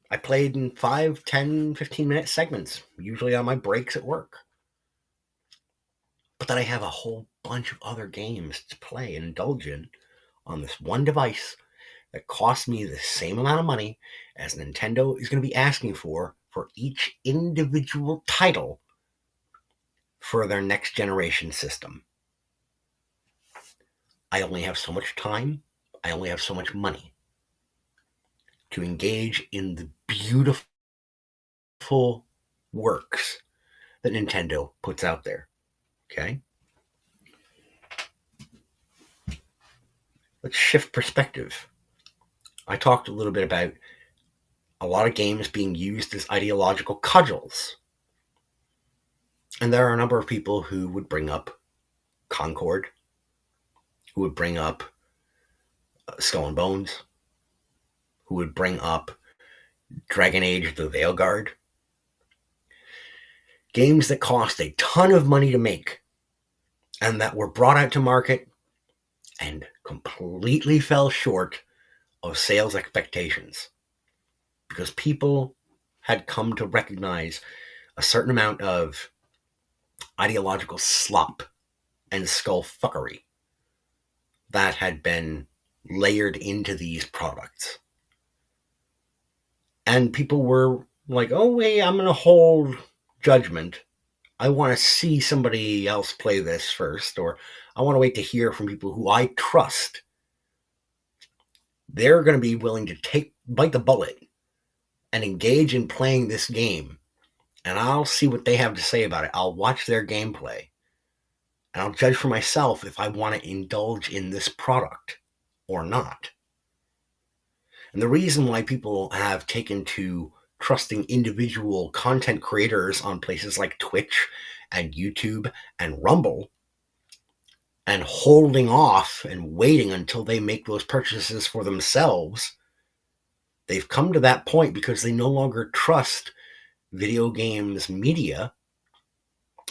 I played in 5, 10, 15-minute segments, usually on my breaks at work. But then I have a whole bunch of other games to play and indulge in on this one device that cost me the same amount of money as Nintendo is going to be asking for each individual title for their next generation system. I only have so much time. I only have so much money to engage in the beautiful works that Nintendo puts out there. Okay? Let's shift perspective. I talked a little bit about a lot of games being used as ideological cudgels. And there are a number of people who would bring up Concord, who would bring up Skull and Bones, who would bring up Dragon Age the Veilguard. Games that cost a ton of money to make and that were brought out to market and completely fell short of sales expectations because people had come to recognize a certain amount of ideological slop and skullfuckery that had been layered into these products. And people were like, oh, wait, I'm going to hold judgment. I want to see somebody else play this first, or I want to wait to hear from people who I trust. They're going to be willing to bite the bullet and engage in playing this game. And I'll see what they have to say about it. I'll watch their gameplay. And I'll judge for myself if I want to indulge in this product or not. And the reason why people have taken to trusting individual content creators on places like Twitch and YouTube and Rumble and holding off and waiting until they make those purchases for themselves, they've come to that point because they no longer trust video games media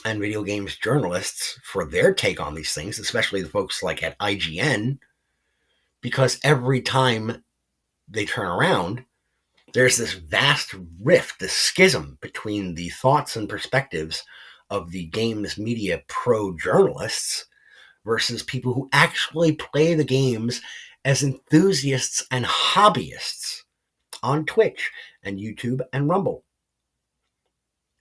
and video games journalists for their take on these things, especially the folks like at IGN, because every time they turn around, there's this vast rift, this schism between the thoughts and perspectives of the games media pro journalists versus people who actually play the games as enthusiasts and hobbyists on Twitch and YouTube and Rumble.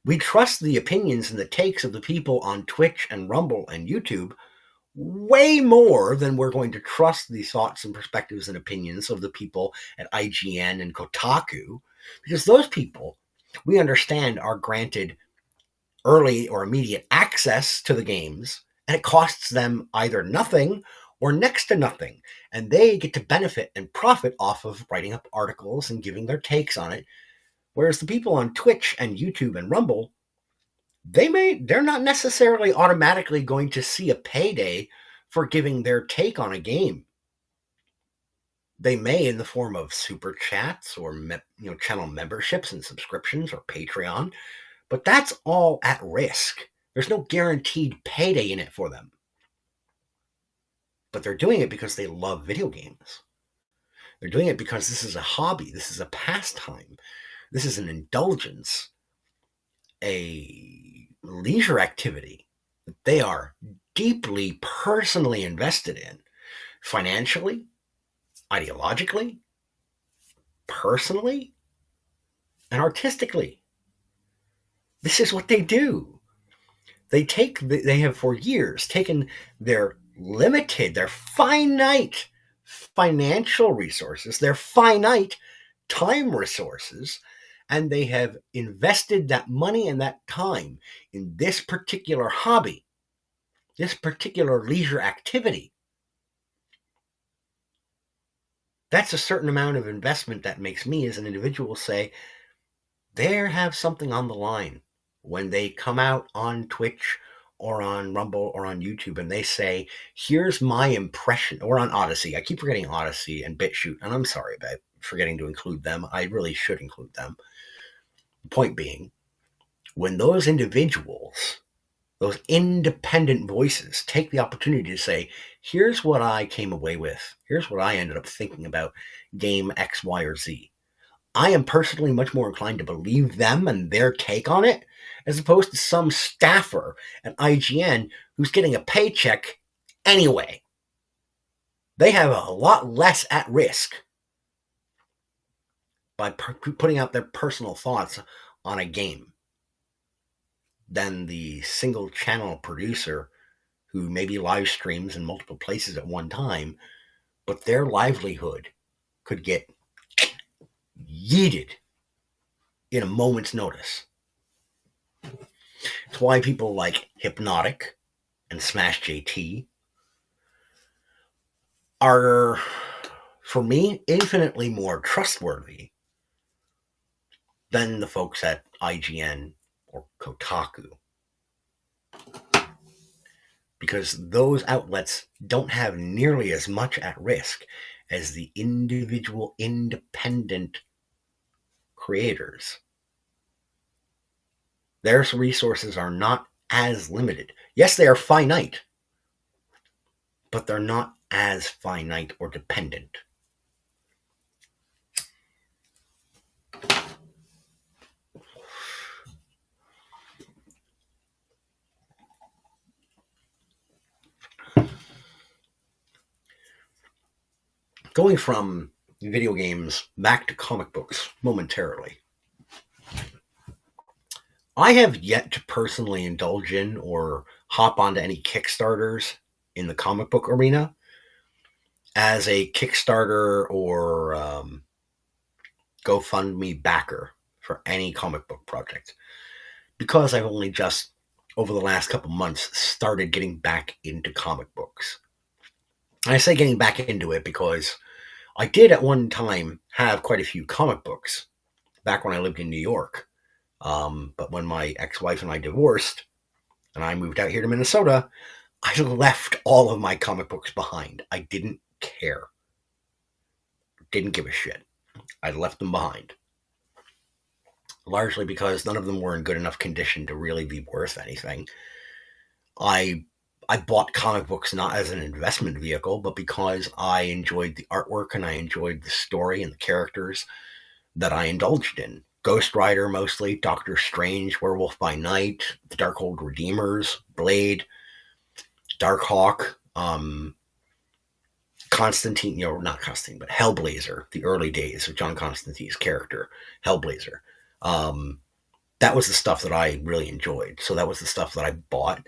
We trust the opinions and the takes of the people on Twitch and Rumble and YouTube way more than we're going to trust the thoughts and perspectives and opinions of the people at IGN and Kotaku, because those people, we understand, are granted early or immediate access to the games, and it costs them either nothing or next to nothing, and they get to benefit and profit off of writing up articles and giving their takes on it, whereas the people on Twitch and YouTube and Rumble, they're not necessarily automatically going to see a payday for giving their take on a game. They may in the form of super chats or channel memberships and subscriptions or Patreon, But that's all at risk. There's no guaranteed payday in it for them. But they're doing it because they love video games. They're doing it because this is a hobby, this is a pastime, this is an indulgence, a leisure activity that they are deeply personally invested in, financially, ideologically, personally, and artistically. This is what they do. They have for years taken their limited, their finite financial resources, their finite time resources, and they have invested that money and that time in this particular hobby, this particular leisure activity. That's a certain amount of investment that makes me as an individual say, they have something on the line when they come out on Twitch or on Rumble or on YouTube and they say, here's my impression, or on Odyssey. I keep forgetting Odyssey and BitChute, and I'm sorry about forgetting to include them. I really should include them. The point being, when those individuals, those independent voices take the opportunity to say, here's what I came away with, here's what I ended up thinking about game X, Y, or Z, I am personally much more inclined to believe them and their take on it, as opposed to some staffer at IGN who's getting a paycheck anyway. They have a lot less at risk by putting out their personal thoughts on a game than the single channel producer who maybe live streams in multiple places at one time, but their livelihood could get yeeted in a moment's notice. It's why people like Hypnotic and Smash JT are, for me, infinitely more trustworthy than the folks at IGN or Kotaku. Because those outlets don't have nearly as much at risk as the individual independent creators. Their resources are not as limited. Yes, they are finite, but they're not as finite or dependent. Going from video games back to comic books momentarily. I have yet to personally indulge in or hop onto any Kickstarters in the comic book arena as a Kickstarter or GoFundMe backer for any comic book project, because I've only just, over the last couple months, started getting back into comic books. And I say getting back into it because I did at one time have quite a few comic books back when I lived in New York. But when my ex-wife and I divorced and I moved out here to Minnesota, I left all of my comic books behind. I didn't care. Didn't give a shit. I left them behind. Largely because none of them were in good enough condition to really be worth anything. I bought comic books not as an investment vehicle, but because I enjoyed the artwork and I enjoyed the story and the characters that I indulged in. Ghost Rider mostly, Doctor Strange, Werewolf by Night, the Darkhold Redeemers, Blade, Darkhawk, Constantine, not Constantine, but Hellblazer, the early days of John Constantine's character, Hellblazer. That was the stuff that I really enjoyed. So that was the stuff that I bought.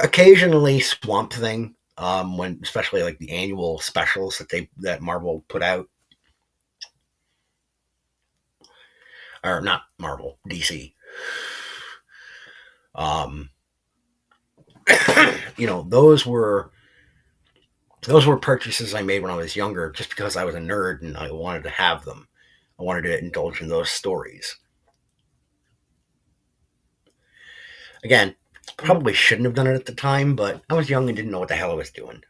Occasionally Swamp Thing, when especially like the annual specials that Marvel put out. Or not Marvel, DC. Those were purchases I made when I was younger just because I was a nerd and I wanted to have them. I wanted to indulge in those stories. Again, probably shouldn't have done it at the time, but I was young and didn't know what the hell I was doing.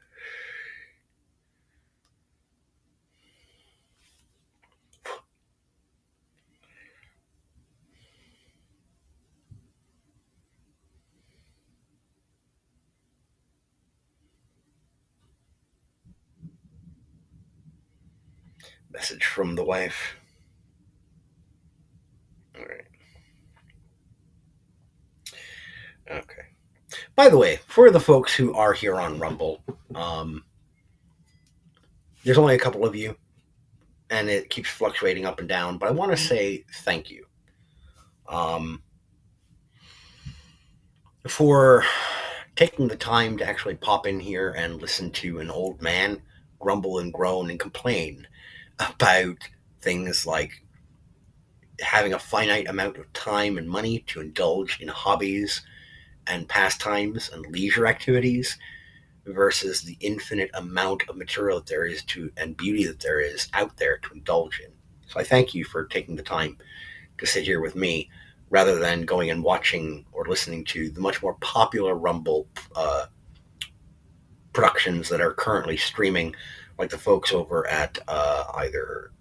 Message from the wife. All right. Okay. By the way, for the folks who are here on Rumble, um, there's only a couple of you, and it keeps fluctuating up and down. But I want to say thank you um, for taking the time to actually pop in here and listen to an old man grumble and groan and complain about things like having a finite amount of time and money to indulge in hobbies and pastimes and leisure activities versus the infinite amount of material that there is to and beauty that there is out there to indulge in. So I thank you for taking the time to sit here with me rather than going and watching or listening to the much more popular Rumble productions that are currently streaming, like the folks over at either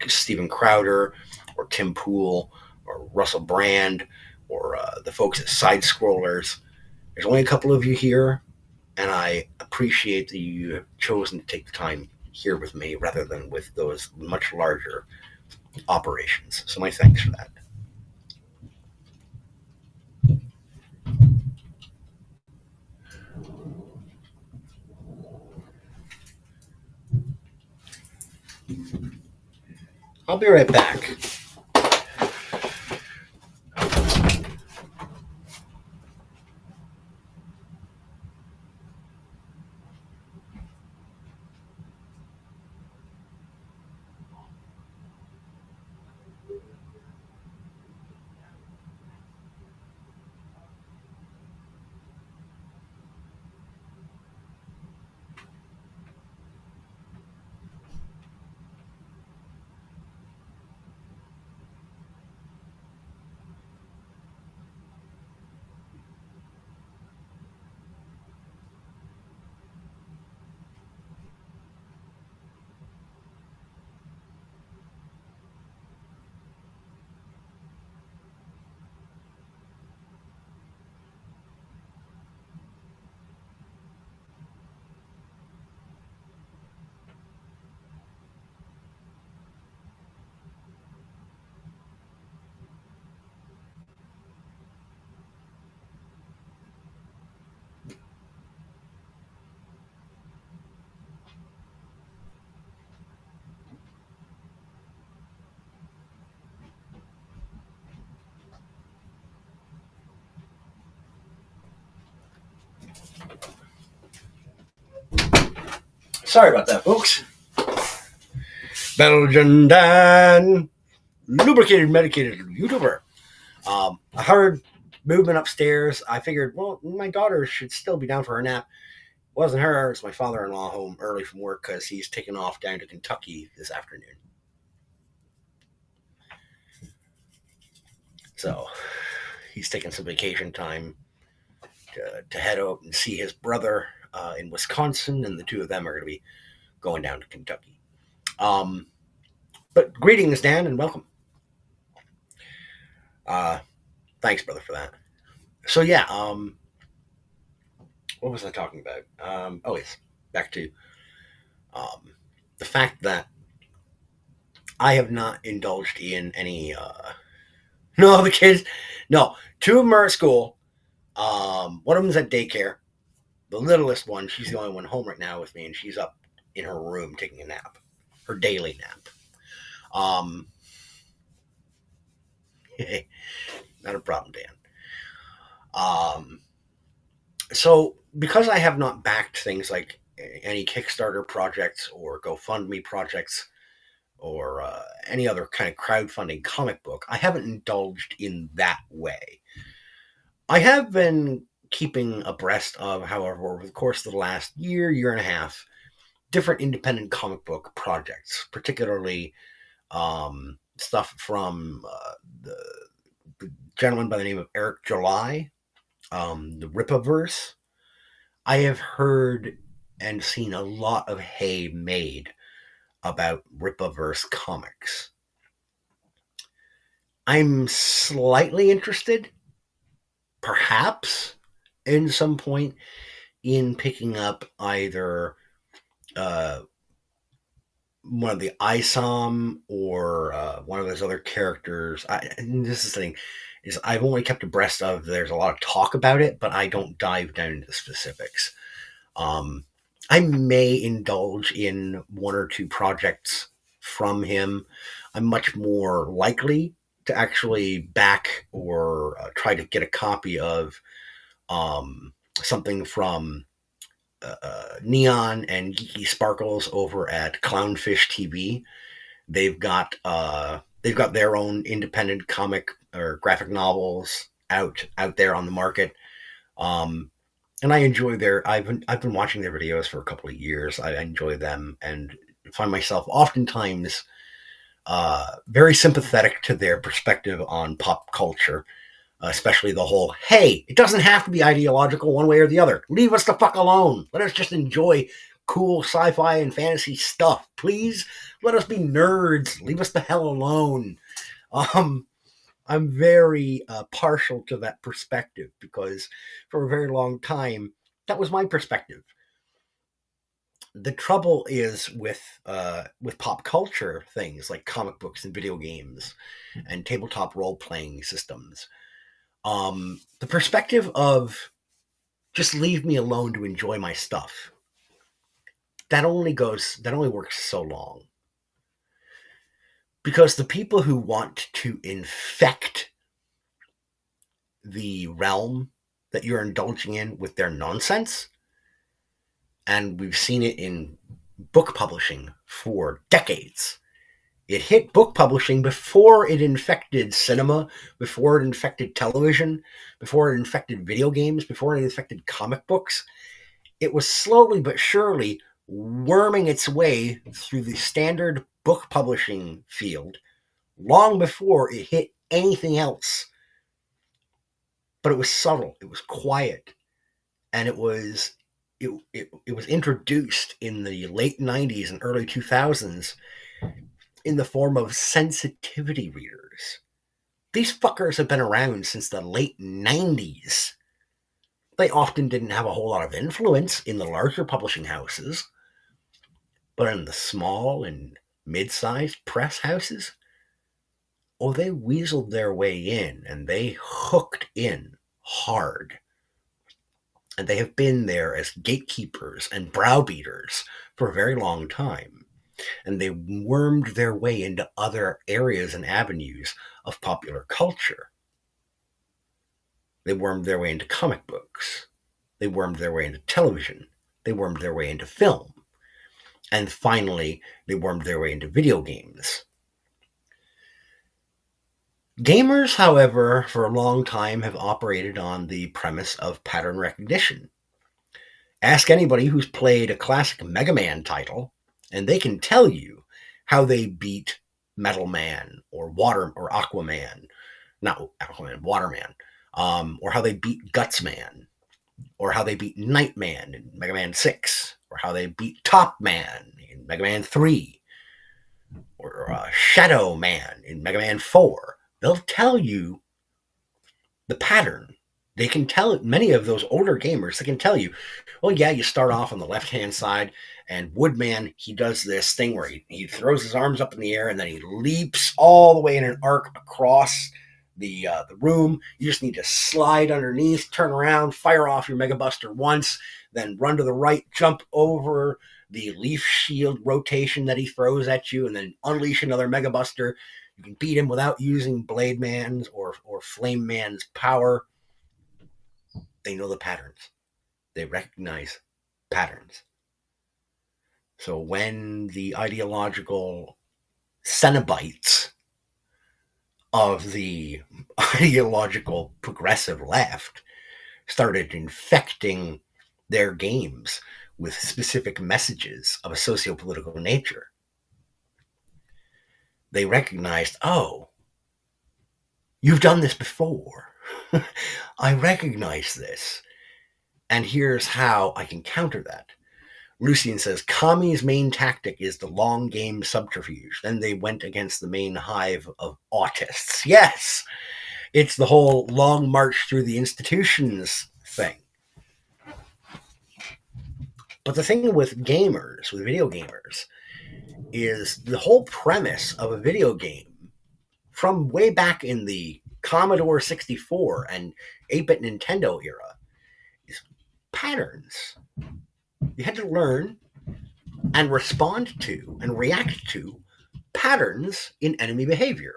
Steven Crowder or Tim Pool or Russell Brand or the folks at Side Scrollers. There's only a couple of you here, and I appreciate that you have chosen to take the time here with me rather than with those much larger operations. So my thanks for that. I'll be right back. Sorry about that, folks. Belgian Dan, lubricated, medicated YouTuber. I heard movement upstairs. I figured, well, my daughter should still be down for her nap. It wasn't her. It's my father-in-law home early from work because he's taken off down to Kentucky this afternoon. So he's taking some vacation time to head out and see his brother in Wisconsin, and the two of them are going to be going down to Kentucky. But greetings, Dan, and welcome. Thanks, brother, for that. So yeah, what was I talking about? Oh yes, back to um, the fact that I have not indulged in any. No, the kids. No, two of them are at school. One of them's at daycare. The littlest one, she's the only one home right now with me, and she's up in her room taking a nap, her daily nap. Um, not a problem, Dan. Um, so because I have not backed things like any Kickstarter projects or GoFundMe projects or any other kind of crowdfunding comic book, I haven't indulged in that way. I have been keeping abreast of, however, over the course of the last year and a half, different independent comic book projects, particularly stuff from the gentleman by the name of Eric July, the Ripaverse. I have heard and seen a lot of hay made about Ripaverse comics. I'm slightly interested, perhaps, in some point, in picking up either uh, one of the ISOM or one of those other characters. And this is the thing, is I've only kept abreast of. There's a lot of talk about it, but I don't dive down into the specifics. Um, I may indulge in one or two projects from him. I'm much more likely to actually back or try to get a copy of something from Neon and Geeky Sparkles over at Clownfish TV. They've got their own independent comic or graphic novels out there on the market. Um, and I enjoy I've been watching their videos for a couple of years. I enjoy them and find myself oftentimes very sympathetic to their perspective on pop culture, especially the whole, hey, it doesn't have to be ideological one way or the other. Leave us the fuck alone. Let us just enjoy cool sci-fi and fantasy stuff. Please let us be nerds. Leave us the hell alone. Um, I'm very partial to that perspective because for a very long time, that was my perspective. The trouble is with pop culture things like comic books and video games and tabletop role playing systems. The perspective of just leave me alone to enjoy my stuff. That only works so long. Because the people who want to infect the realm that you're indulging in with their nonsense, and we've seen it in book publishing for decades. It hit book publishing before it infected cinema, before it infected television, before it infected video games, before it infected comic books. It was slowly but surely worming its way through the standard book publishing field long before it hit anything else. But it was subtle, it was quiet, and it was introduced in the late 90s and early 2000s in the form of sensitivity readers. These fuckers have been around since the late 90s. They often didn't have a whole lot of influence in the larger publishing houses, but in the small and mid-sized press houses, oh, they weaseled their way in and they hooked in hard. And they have been there as gatekeepers and browbeaters for a very long time. And they wormed their way into other areas and avenues of popular culture. They wormed their way into comic books. They wormed their way into television. They wormed their way into film. And finally, they wormed their way into video games. Gamers, however, for a long time have operated on the premise of pattern recognition. Ask anybody who's played a classic Mega Man title, and they can tell you how they beat Metal Man or Aquaman, not Aquaman, Waterman, or how they beat Guts Man, or how they beat Nightman in Mega Man 6, or how they beat Top Man in Mega Man 3, or Shadow Man in Mega Man 4. They'll tell you the pattern. They can tell it. Many of those older gamers, they can tell you, well, yeah, you start off on the left-hand side, and Woodman, he does this thing where he throws his arms up in the air, and then he leaps all the way in an arc across the room. You just need to slide underneath, turn around, fire off your Mega Buster once, then run to the right, jump over the leaf shield rotation that he throws at you, and then unleash another Mega Buster. You can beat him without using Blade Man's or Flame Man's power. They know the patterns. They recognize patterns. So when the ideological Cenobites of the ideological progressive left started infecting their games with specific messages of a socio-political nature, they recognized, oh, you've done this before. I recognize this. And here's how I can counter that. Lucian says, Kami's main tactic is the long game subterfuge. Then they went against the main hive of autists. Yes, it's the whole long march through the institutions thing. But the thing with gamers, with video gamers, is the whole premise of a video game from way back in the Commodore 64 and 8-bit Nintendo era is patterns. You had to learn and respond to and react to patterns in enemy behavior.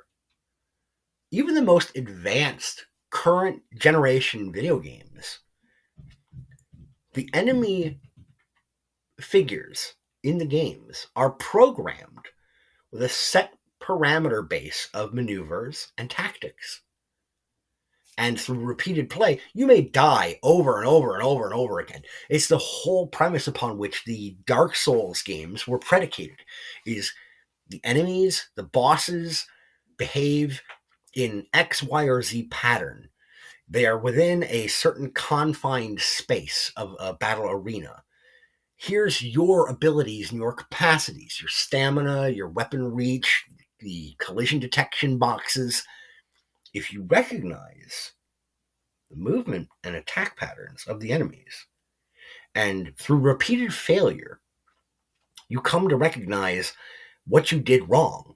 Even the most advanced current generation video games, the enemy figures in the games are programmed with a set parameter base of maneuvers and tactics. And through repeated play, you may die over and over and over and over again. It's the whole premise upon which the Dark Souls games were predicated, is the enemies, the bosses behave in X, Y, or Z pattern. They are within a certain confined space of a battle arena. Here's your abilities and your capacities, your stamina, your weapon reach, the collision detection boxes. If you recognize the movement and attack patterns of the enemies, and through repeated failure, you come to recognize what you did wrong,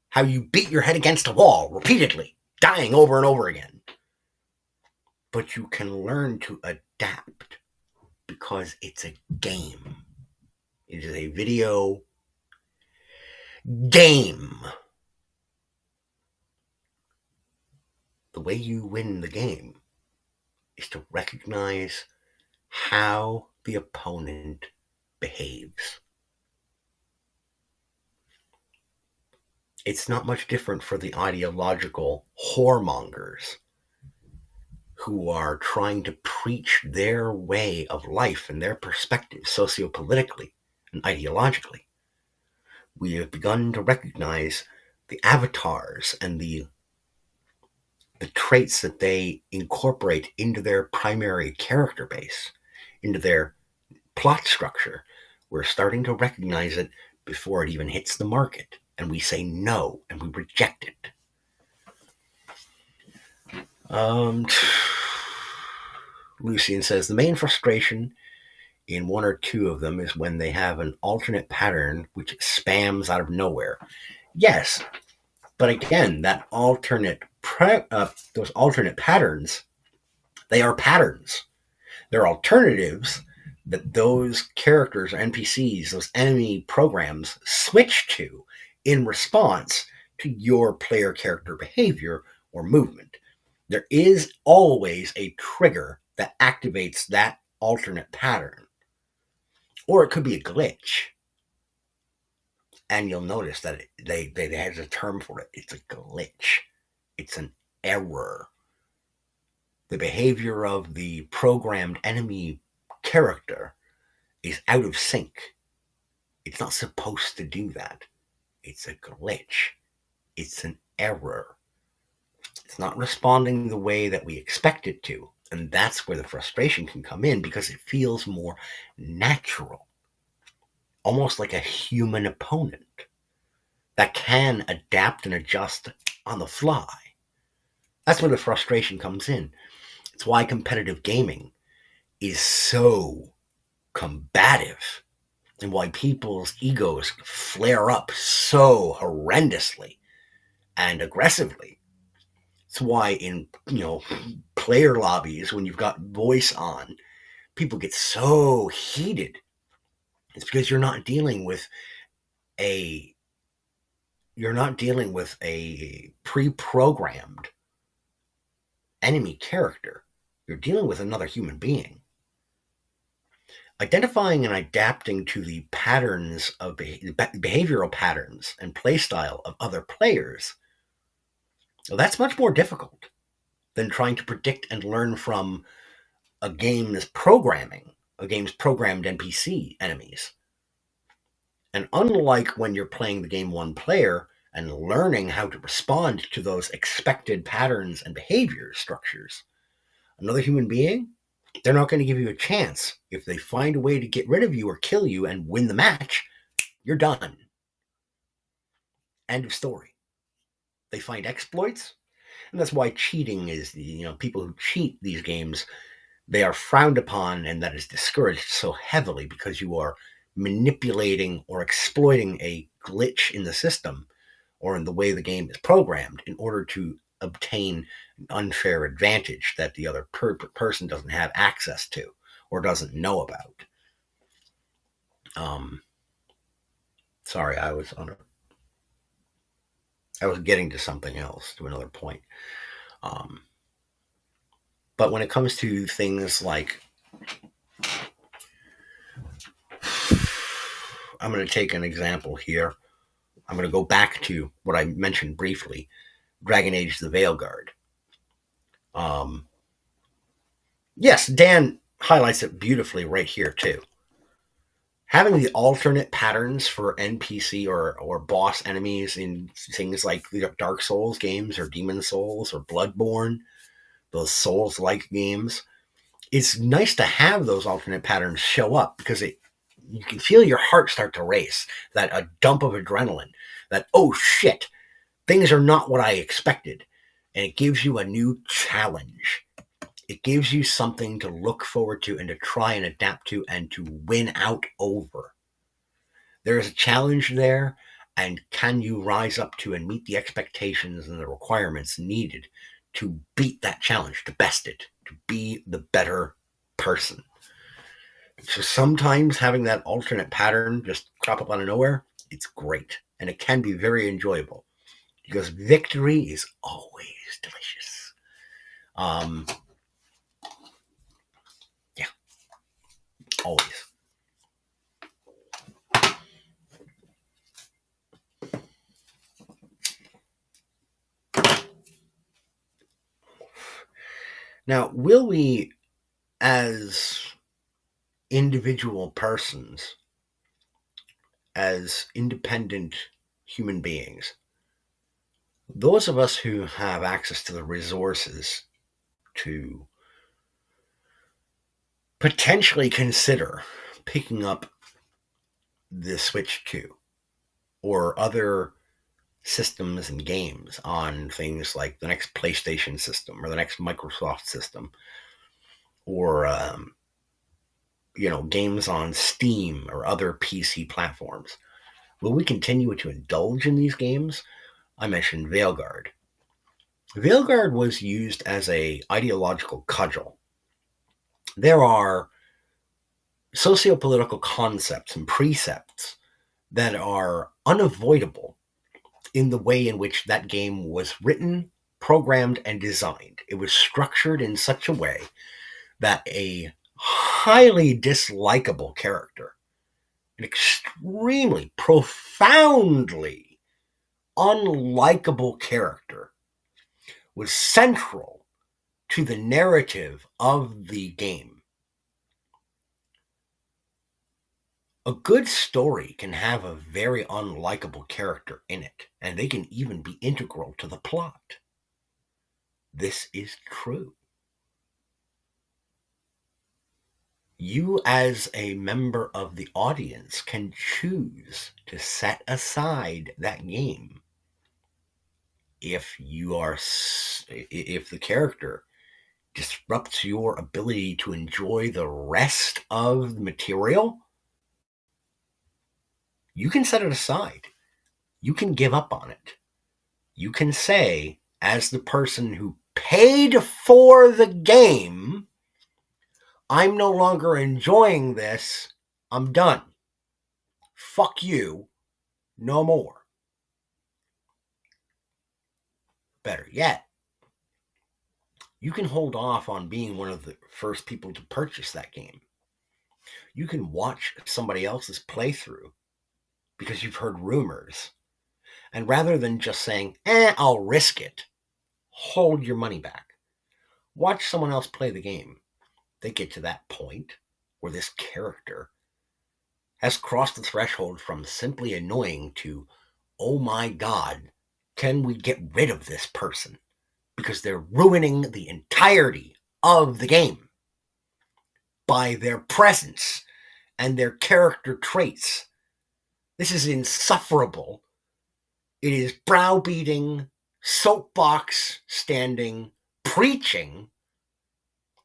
how you beat your head against a wall repeatedly, dying over and over again. But you can learn to adapt because it's a game. It is a video game. The way you win the game is to recognize how the opponent behaves. It's not much different for the ideological whoremongers who are trying to preach their way of life and their perspective sociopolitically and ideologically. We have begun to recognize the avatars and the traits that they incorporate into their primary character base, into their plot structure. We're starting to recognize it before it even hits the market, and we say no, and we reject it. Lucian says the main frustration in one or two of them is when they have an alternate pattern which spams out of nowhere. Yes, but again, that those alternate patterns, they are patterns. They're alternatives that those characters or NPCs, those enemy programs, switch to in response to your player character behavior or movement. There is always a trigger that activates that alternate pattern. Or it could be a glitch. And you'll notice that they have a term for it. It's a glitch. It's an error. The behavior of the programmed enemy character is out of sync. It's not supposed to do that. It's a glitch. It's an error. It's not responding the way that we expect it to. And that's where the frustration can come in, because it feels more natural. Almost like a human opponent that can adapt and adjust on the fly. That's where the frustration comes in. It's why competitive gaming is so combative, and why people's egos flare up so horrendously and aggressively. It's why in, player lobbies, when you've got voice on, people get so heated. It's because you're not dealing with a pre-programmed enemy character. You're dealing with another human being. Identifying and adapting to the patterns of behavioral patterns and playstyle of other players, well, that's much more difficult than trying to predict and learn from a game's programmed NPC enemies. And unlike when you're playing the game one player and learning how to respond to those expected patterns and behavior structures, another human being, they're not going to give you a chance. If they find a way to get rid of you or kill you and win the match, you're done. End of story. They find exploits, and that's why cheating is, people who cheat these games, they are frowned upon, and that is discouraged so heavily, because you are manipulating or exploiting a glitch in the system or in the way the game is programmed in order to obtain an unfair advantage that the other person doesn't have access to or doesn't know about. Sorry, I was getting to something else, to another point. But when it comes to things like, I'm going to take an example here. I'm going to go back to what I mentioned briefly, Dragon Age: The Veilguard. Yes, Dan highlights it beautifully right here too. Having the alternate patterns for NPC or boss enemies in things like the Dark Souls games or Demon Souls or Bloodborne, those Souls-like games, it's nice to have those alternate patterns show up because you can feel your heart start to race, that a dump of adrenaline, that, oh shit, things are not what I expected. And it gives you a new challenge. It gives you something to look forward to and to try and adapt to and to win out over. There is a challenge there, and can you rise up to and meet the expectations and the requirements needed to beat that challenge, to best it, to be the better person? So sometimes having that alternate pattern just crop up out of nowhere, it's great. And it can be very enjoyable because victory is always delicious. Yeah, always. Now, will we, as individual persons, as independent human beings, those of us who have access to the resources to potentially consider picking up the Switch 2 or other systems and games on things like the next PlayStation system or the next Microsoft system, or games on Steam or other PC platforms. Will we continue to indulge in these games? I mentioned Veilguard. Veilguard was used as a ideological cudgel. There are socio-political concepts and precepts that are unavoidable in the way in which that game was written, programmed, and designed. It was structured in such a way that a highly dislikable character, an extremely, profoundly unlikable character, was central to the narrative of the game. A good story can have a very unlikable character in it, and they can even be integral to the plot. This is true. You, as a member of the audience, can choose to set aside that game if the character disrupts your ability to enjoy the rest of the material. You can set it aside. You can give up on it. You can say, as the person who paid for the game, I'm no longer enjoying this. I'm done. Fuck you. No more. Better yet, you can hold off on being one of the first people to purchase that game. You can watch somebody else's playthrough because you've heard rumors. And rather than just saying, I'll risk it, hold your money back. Watch someone else play the game. They get to that point where this character has crossed the threshold from simply annoying to, oh my God, can we get rid of this person? Because they're ruining the entirety of the game by their presence and their character traits. This is insufferable. It is browbeating, soapbox standing, preaching.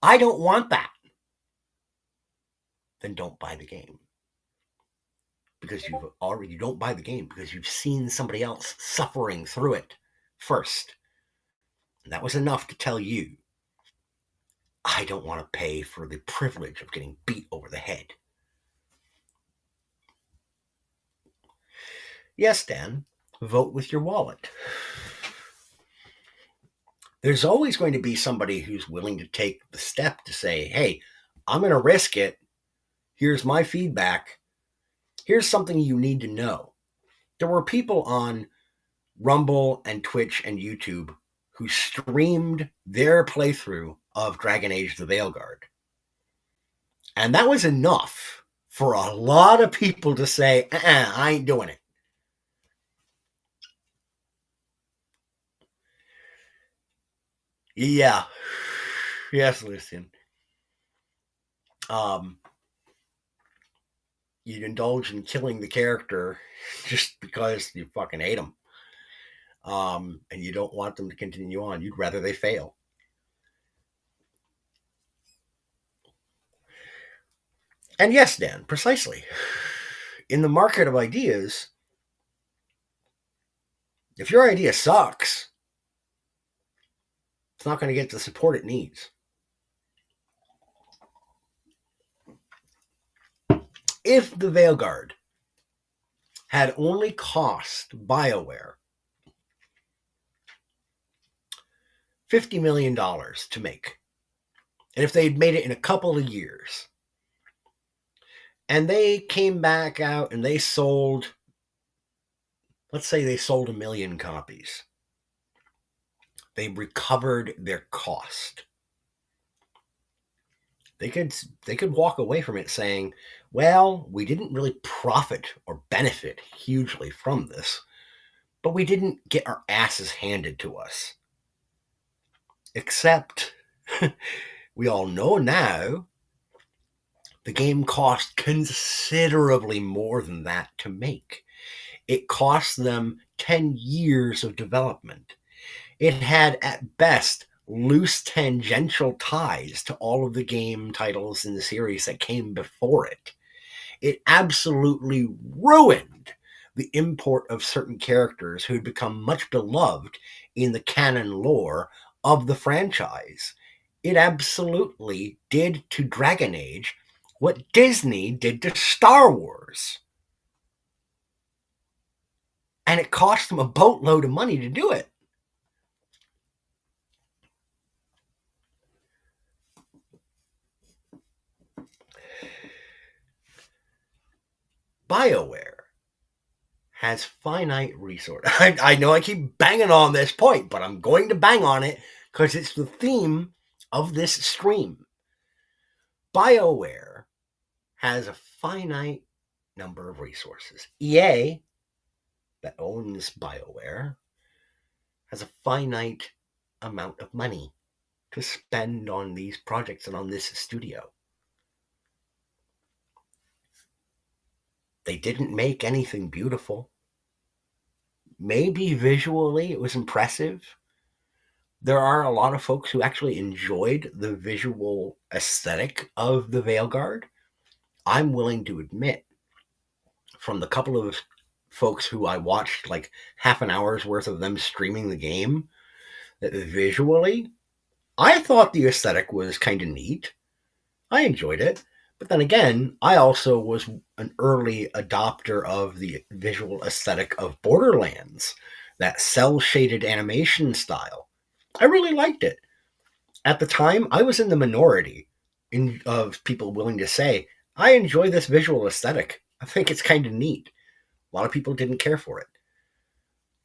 I don't want that. Then don't buy the game. because you don't buy the game because you've seen somebody else suffering through it first. And that was enough to tell you, I don't want to pay for the privilege of getting beat over the head. Yes, Dan, vote with your wallet. There's always going to be somebody who's willing to take the step to say, hey, I'm going to risk it. Here's my feedback. Here's something you need to know. There were people on Rumble and Twitch and YouTube who streamed their playthrough of Dragon Age the Veilguard. And that was enough for a lot of people to say, I ain't doing it. Yeah. Yes, Lucian. You'd indulge in killing the character just because you fucking hate them. And you don't want them to continue on. You'd rather they fail. And yes, Dan, precisely. In the market of ideas, if your idea sucks, it's not going to get the support it needs. If the Veilguard had only cost BioWare $50 million to make, and if they'd made it in a couple of years, and they came back out and they sold, let's say they sold 1 million copies, they recovered their cost. They could walk away from it saying, well, we didn't really profit or benefit hugely from this, but we didn't get our asses handed to us. Except, we all know now, the game cost considerably more than that to make. It cost them 10 years of development. It had, at best, loose tangential ties to all of the game titles in the series that came before it. It absolutely ruined the import of certain characters who had become much beloved in the canon lore of the franchise. It absolutely did to Dragon Age what Disney did to Star Wars. And it cost them a boatload of money to do it. BioWare has finite resources. I know I keep banging on this point, but I'm going to bang on it because it's the theme of this stream. BioWare has a finite number of resources. EA, that owns BioWare, has a finite amount of money to spend on these projects and on this studio. They didn't make anything beautiful. Maybe visually it was impressive. There are a lot of folks who actually enjoyed the visual aesthetic of the Veilguard. I'm willing to admit, from the couple of folks who I watched like half an hour's worth of them streaming the game, that visually, I thought the aesthetic was kind of neat. I enjoyed it. But then again, I also was an early adopter of the visual aesthetic of Borderlands, that cel-shaded animation style. I really liked it. At the time, I was in the minority of people willing to say, I enjoy this visual aesthetic. I think it's kind of neat. A lot of people didn't care for it.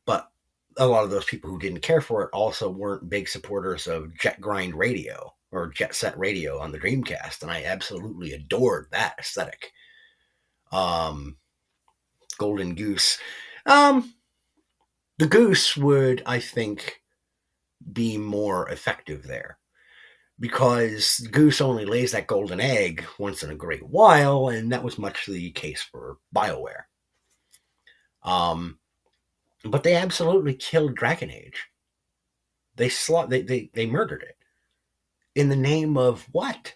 But a lot of those people who didn't care for it also weren't big supporters of Jet Grind Radio or Jet Set Radio on the Dreamcast, and I absolutely adored that aesthetic. Golden Goose. The Goose would, I think, be more effective there, because Goose only lays that golden egg once in a great while, and that was much the case for BioWare. But they absolutely killed Dragon Age. They murdered it. In the name of what?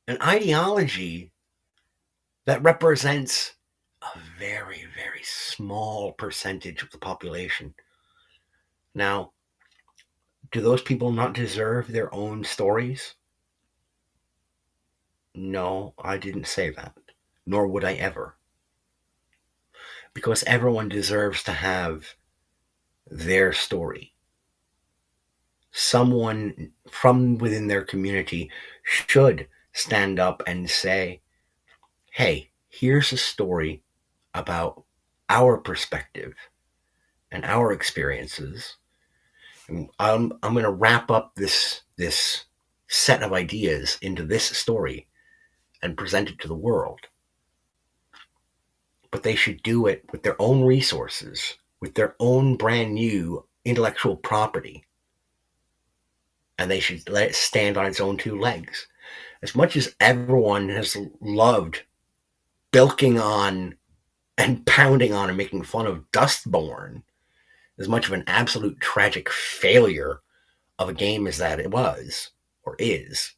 An ideology that represents a very, very small percentage of the population. Now, do those people not deserve their own stories? No, I didn't say that, nor would I ever. Because everyone deserves to have their story. Someone from within their community should stand up and say, hey, here's a story about our perspective and our experiences. And I'm going to wrap up this set of ideas into this story and present it to the world. But they should do it with their own resources, with their own brand new intellectual property. And they should let it stand on its own two legs. As much as everyone has loved bilking on and pounding on and making fun of Dustborn, as much of an absolute tragic failure of a game as that it was, or is,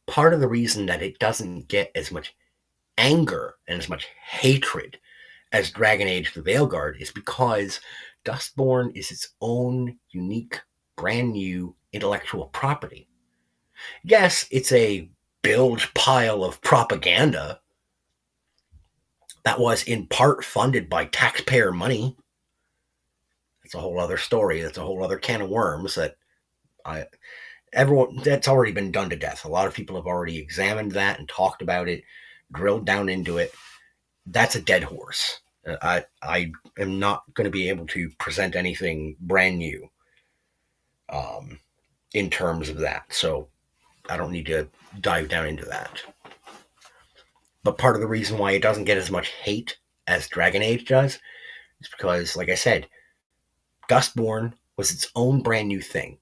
part of the reason that it doesn't get as much anger and as much hatred as Dragon Age the Veilguard is because Dustborn is its own unique, brand new intellectual property. Yes, it's a bilge pile of propaganda that was in part funded by taxpayer money. That's a whole other story. That's a whole other can of worms that everyone that's already been done to death. A lot of people have already examined that and talked about it, drilled down into it. That's a dead horse. I am not going to be able to present anything brand new in terms of that. So I don't need to dive down into that. But part of the reason why it doesn't get as much hate as Dragon Age does is because, like I said, Dustborn was its own brand new thing.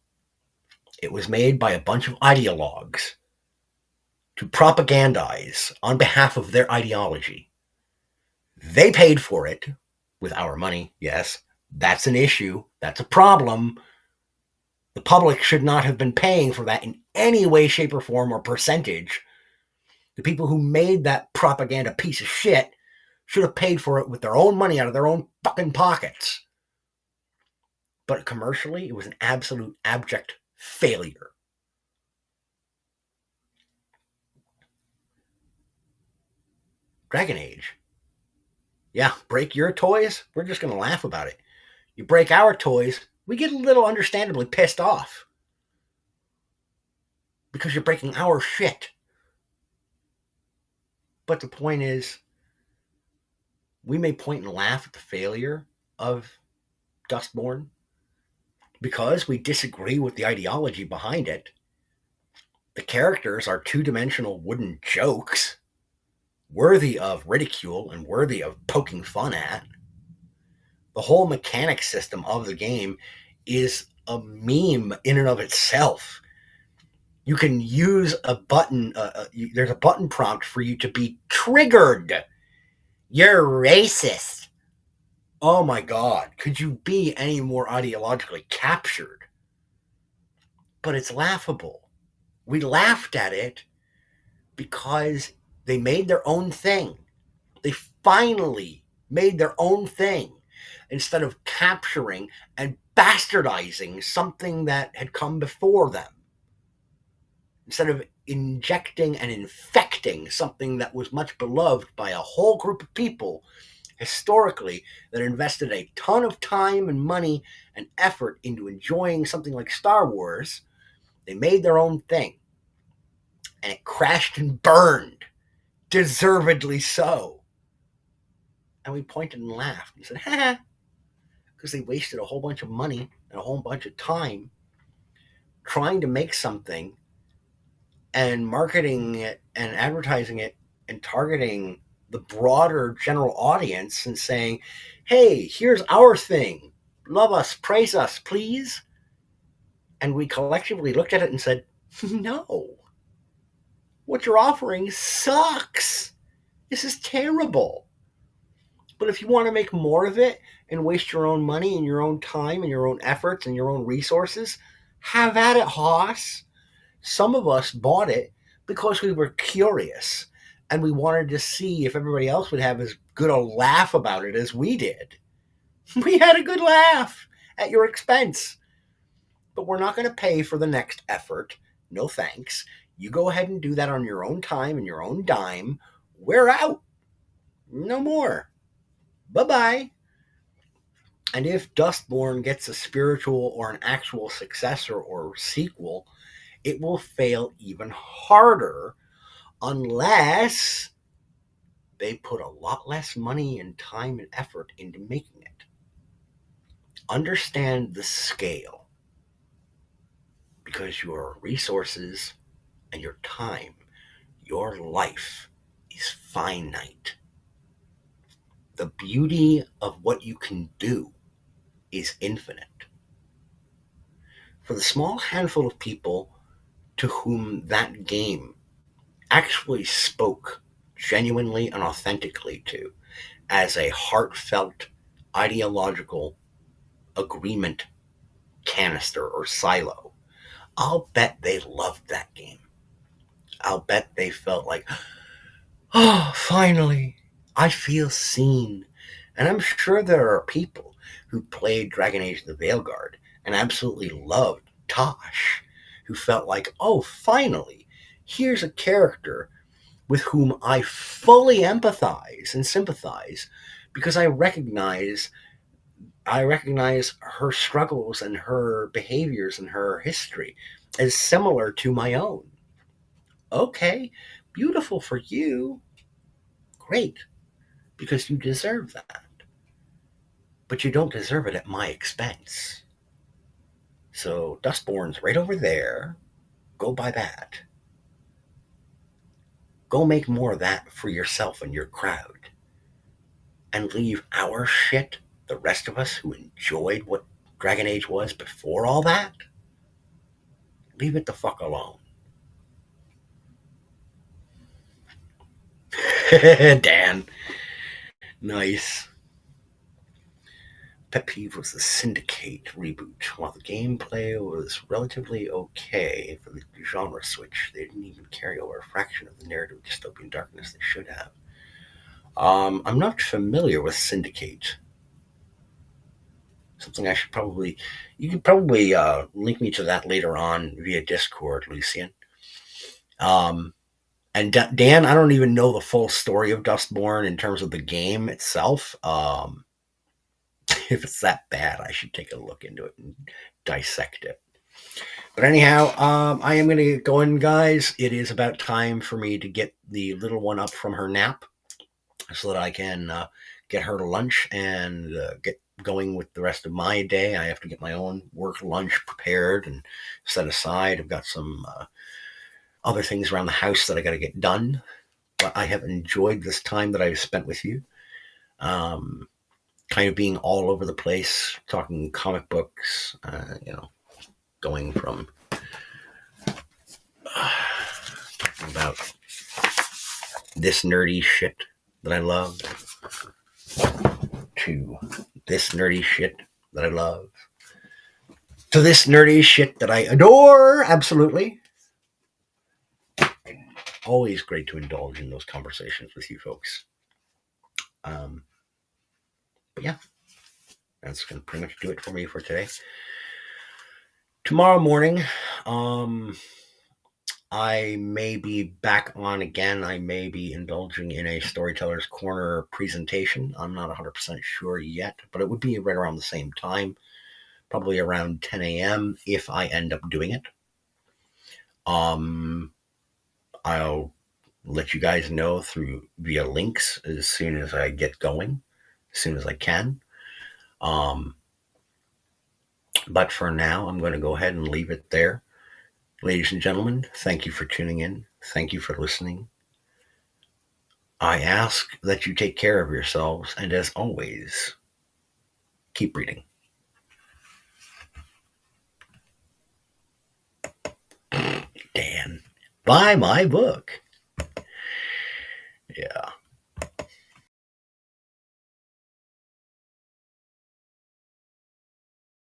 It was made by a bunch of ideologues to propagandize on behalf of their ideology. They paid for it with our money, yes. That's an issue. That's a problem. The public should not have been paying for that in any way, shape, or form or percentage. The people who made that propaganda piece of shit should have paid for it with their own money out of their own fucking pockets. But commercially, it was an absolute abject failure. Dragon Age. Yeah, break your toys, we're just going to laugh about it. You break our toys, we get a little understandably pissed off. Because you're breaking our shit. But the point is, we may point and laugh at the failure of Dustborn because we disagree with the ideology behind it. The characters are two-dimensional wooden jokes, worthy of ridicule and worthy of poking fun at. The whole mechanic system of the game is a meme in and of itself. You can use a button, there's a button prompt for you to be triggered. You're racist. Oh my God, could you be any more ideologically captured? But it's laughable. We laughed at it because they made their own thing. They finally made their own thing instead of capturing and bastardizing something that had come before them. Instead of injecting and infecting something that was much beloved by a whole group of people historically that invested a ton of time and money and effort into enjoying something like Star Wars, they made their own thing. And it crashed and burned, deservedly so. And we pointed and laughed and said, ha, because they wasted a whole bunch of money and a whole bunch of time trying to make something and marketing it and advertising it and targeting the broader general audience and saying, hey, here's our thing. Love us, praise us, please. And we collectively looked at it and said, no. What you're offering sucks. This is terrible. But if you want to make more of it and waste your own money and your own time and your own efforts and your own resources, have at it, Hoss. Some of us bought it because we were curious and we wanted to see if everybody else would have as good a laugh about it as we did. We had a good laugh at your expense, but we're not going to pay for the next effort. No thanks. You go ahead and do that on your own time and your own dime. We're out. No more. Bye bye. And if Dustborn gets a spiritual or an actual successor or sequel, it will fail even harder unless they put a lot less money and time and effort into making it. Understand the scale, because your resources and your time, your life is finite. The beauty of what you can do is infinite. For the small handful of people to whom that game actually spoke genuinely and authentically to as a heartfelt ideological agreement canister or silo, I'll bet they loved that game. I'll bet they felt like, oh, finally, I feel seen. And I'm sure there are people who played Dragon Age the Veilguard and absolutely loved Tosh, who felt like, oh, finally, here's a character with whom I fully empathize and sympathize because I recognize her struggles and her behaviors and her history as similar to my own. Okay, beautiful for you. Great, because you deserve that. But you don't deserve it at my expense. So Dustborn's right over there. Go buy that. Go make more of that for yourself and your crowd. And leave our shit, the rest of us who enjoyed what Dragon Age was before all that, leave it the fuck alone. Dan. Nice. Pet peeve was the Syndicate reboot. While the gameplay was relatively okay for the genre switch, they didn't even carry over a fraction of the narrative dystopian darkness they should have. I'm not familiar with Syndicate. Something I should probably. You could probably link me to that later on via Discord, Lucian. And Dan, I don't even know the full story of Dustborn in terms of the game itself. If it's that bad, I should take a look into it and dissect it. But anyhow, I am going to get going, guys. It is about time for me to get the little one up from her nap so that I can get her to lunch and get going with the rest of my day. I have to get my own work lunch prepared and set aside. I've got some other things around the house that I got to get done. But I have enjoyed this time that I've spent with you. Kind of being all over the place, talking comic books, going from talking about this nerdy shit that I love to this nerdy shit that I love to this nerdy shit that I adore. Absolutely. Always great to indulge in those conversations with you folks. But yeah, that's going to pretty much do it for me for today. Tomorrow morning, I may be back on again. I may be indulging in a Storyteller's Corner presentation. I'm not 100% sure yet, but it would be right around the same time, probably around 10 a.m. if I end up doing it. I'll let you guys know via links as soon as I get going, as soon as I can. But for now, I'm going to go ahead and leave it there. Ladies and gentlemen, thank you for tuning in. Thank you for listening. I ask that you take care of yourselves, and as always, keep reading. Dan, buy my book. Yeah.